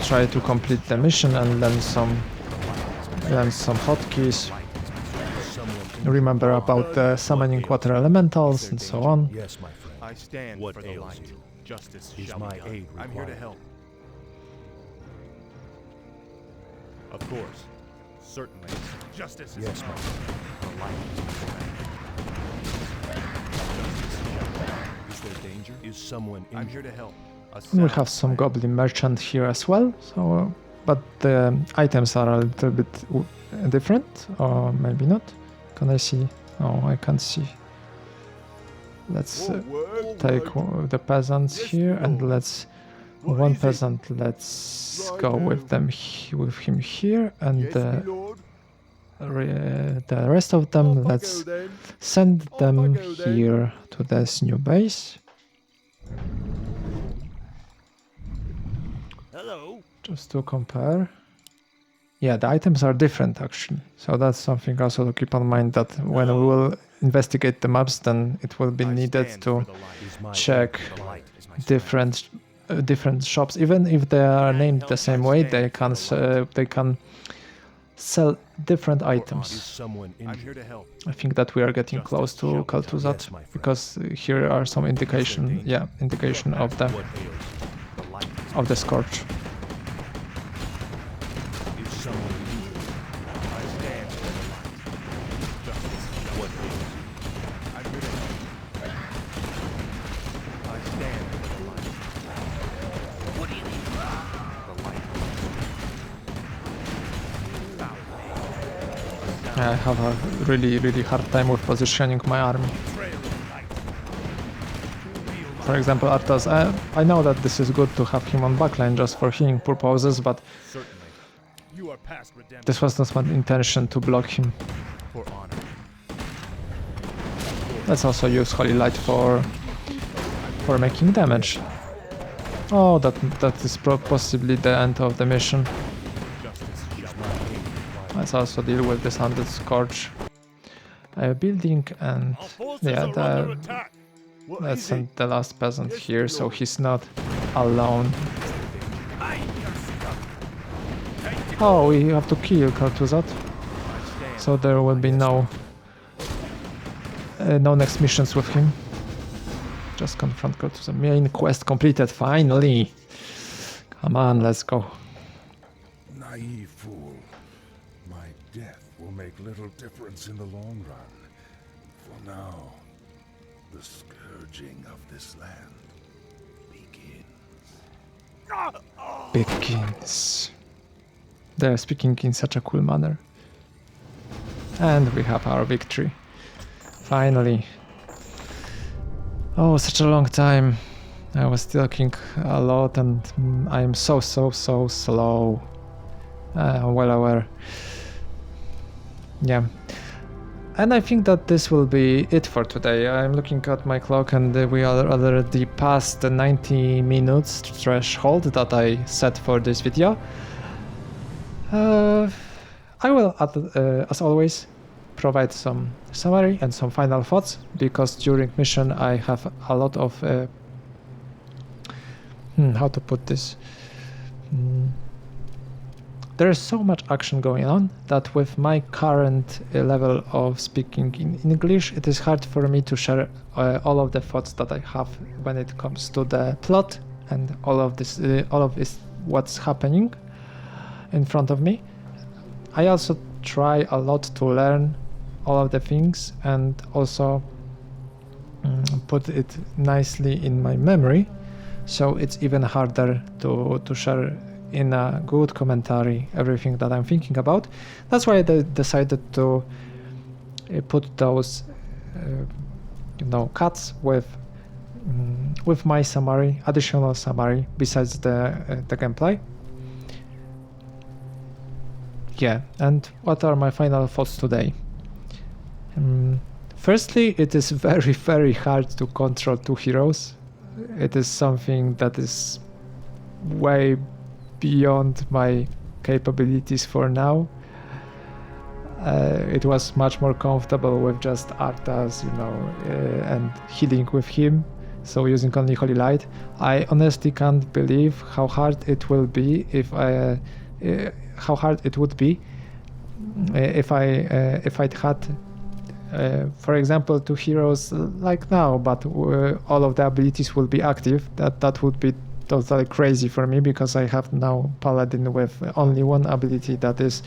try to complete the mission and learn some hotkeys. Remember about the summoning water elementals and so on. Yes, my friend. I stand What for the ails light. you? Justice Is shall my be done. aid I'm here to required? help. Of course. Certainly. Justice is Yes, my come. friend. The light is Justice shall be done. Is there danger? Is someone I'm injured? here to help. A And we sound have some plan. goblin merchant here as well, so but the items are a little bit different, or maybe not. Can I see? Oh, I can't see. Let's take the peasants here, and let's one peasant. Let's go with them with him here, and the rest of them let's send them here to this new base. Hello. Just to compare. Yeah, the items are different actually. So that's something also to keep in mind, that when we will investigate the maps, then it will be needed to check different shops. Even if they are named the same way, they can sell different items. I'm here to help. I think that we are getting close to Kaltuzat, because here are some indication of the scourge. I have a really hard time with positioning my army. For example, Arthas, I know that this is good to have him on backline just for healing purposes, but this was not my intention to block him. Let's also use Holy Light for making damage. Oh, that is possibly the end of the mission. Let's also deal with this Undead Scourge building, and yeah, let's send the last peasant here so he's not alone. Oh, we have to kill Kaltuzat, so there will be no next missions with him. Just confront Kaltuzat. Main quest completed, finally! Come on, let's go. Naive fool. My death will make little difference in the long run. For now, the scourging of this land begins. They're speaking in such a cool manner. And we have our victory. Finally. Oh, such a long time. I was talking a lot and I'm so slow. Well aware. Yeah. And I think that this will be it for today. I'm looking at my clock and we are already past the 90 minutes threshold that I set for this video. I will, as always, provide some summary and some final thoughts, because during mission I have a lot of how to put this, there is so much action going on that with my current level of speaking in English, it is hard for me to share all of the thoughts that I have when it comes to the plot and all of this what's happening in front of me. I also try a lot to learn all of the things and also put it nicely in my memory, so it's even harder to share in a good commentary everything that I'm thinking about. That's why I decided to put those cuts with my summary, additional summary besides the gameplay. Yeah, and what are my final thoughts today? Firstly, it is very hard to control two heroes. It is something that is way beyond my capabilities for now. It was much more comfortable with just Arthas, and healing with him, so using only Holy Light. I honestly can't believe how hard it will be if I'd had, for example, two heroes like now, but all of the abilities will be active. That would be totally crazy for me, because I have now Paladin with only one ability that is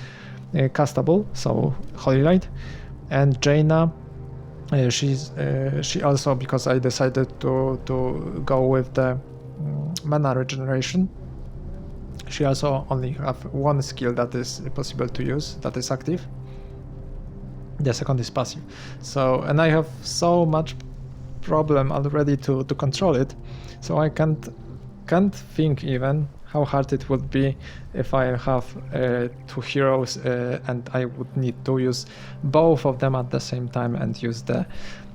castable, so Holy Light, and Jaina. She also, because I decided to go with the mana regeneration, She also only have one skill that is possible to use, that is active. The second is passive. So, and I have so much problem already to control it, so I can't think even how hard it would be if I have two heroes and I would need to use both of them at the same time and use the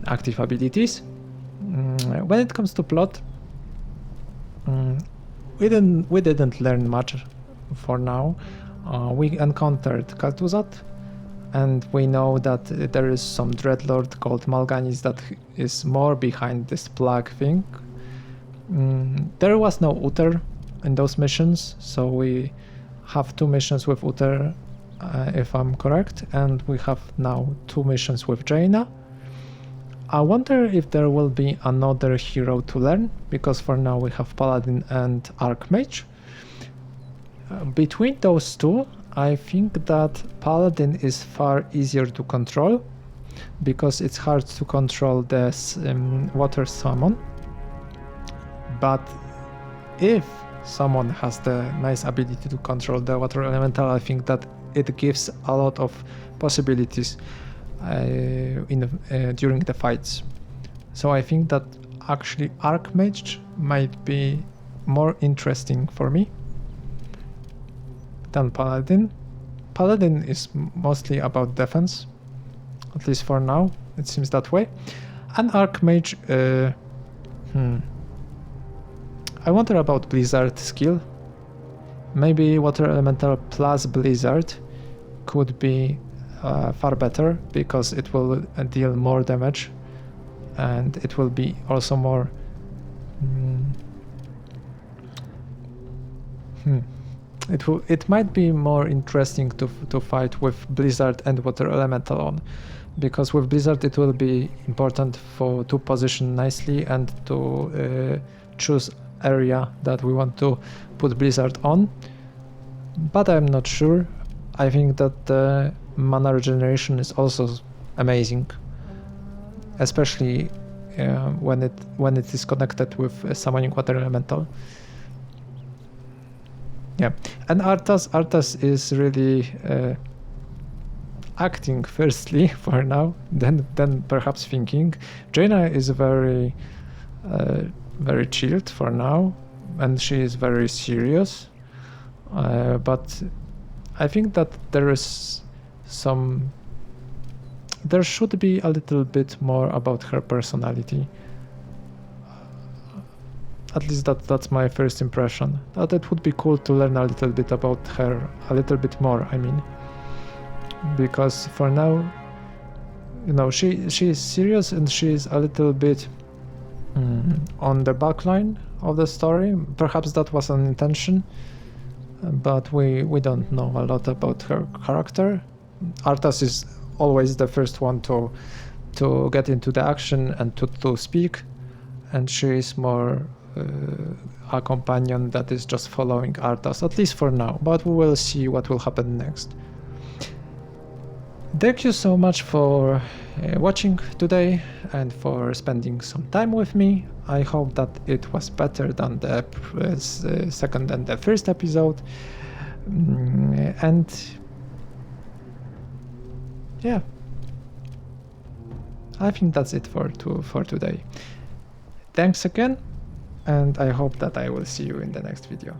active abilities. When it comes to plot, we didn't learn much for now. We encountered Kaltuzat, and we know that there is some dreadlord called Mal'Ganis that is more behind this plague thing. There was no Uther in those missions, so we have 2 missions with Uther, if I'm correct, and we have now 2 missions with Jaina. I wonder if there will be another hero to learn, because for now we have Paladin and Archmage. Between those 2, I think that Paladin is far easier to control, because it's hard to control the water summon. But if someone has the nice ability to control the water elemental, I think that it gives a lot of possibilities during the fights. So I think that actually Archmage might be more interesting for me than Paladin. Paladin is mostly about defense, at least for now, it seems that way. And Archmage, I wonder about Blizzard skill. Maybe Water Elemental plus Blizzard could be far better, because it will deal more damage and it will be also more it might be more interesting to fight with Blizzard and Water Elemental on, because with Blizzard it will be important to position nicely and to choose area that we want to put Blizzard on, but I'm not sure. I think that the mana regeneration is also amazing, especially when it is connected with summoning Water Elemental. Yeah, and Arthas is really acting firstly for now, then perhaps thinking. Jaina is very chilled for now, and she is very serious. But I think that there should be a little bit more about her personality. At least that's my first impression. That it would be cool to learn a little bit about her, a little bit more, I mean. Because for now, you know, she is serious and she is a little bit on the back line of the story. Perhaps that was an intention, but we don't know a lot about her character. Arthas is always the first one to get into the action and to speak, and she is more a companion that is just following Arthas, at least for now, but we will see what will happen next. Thank you so much for watching today and for spending some time with me. I hope that it was better than the second and the first episode. And yeah, I think that's it for today. Thanks again, and I hope that I will see you in the next video.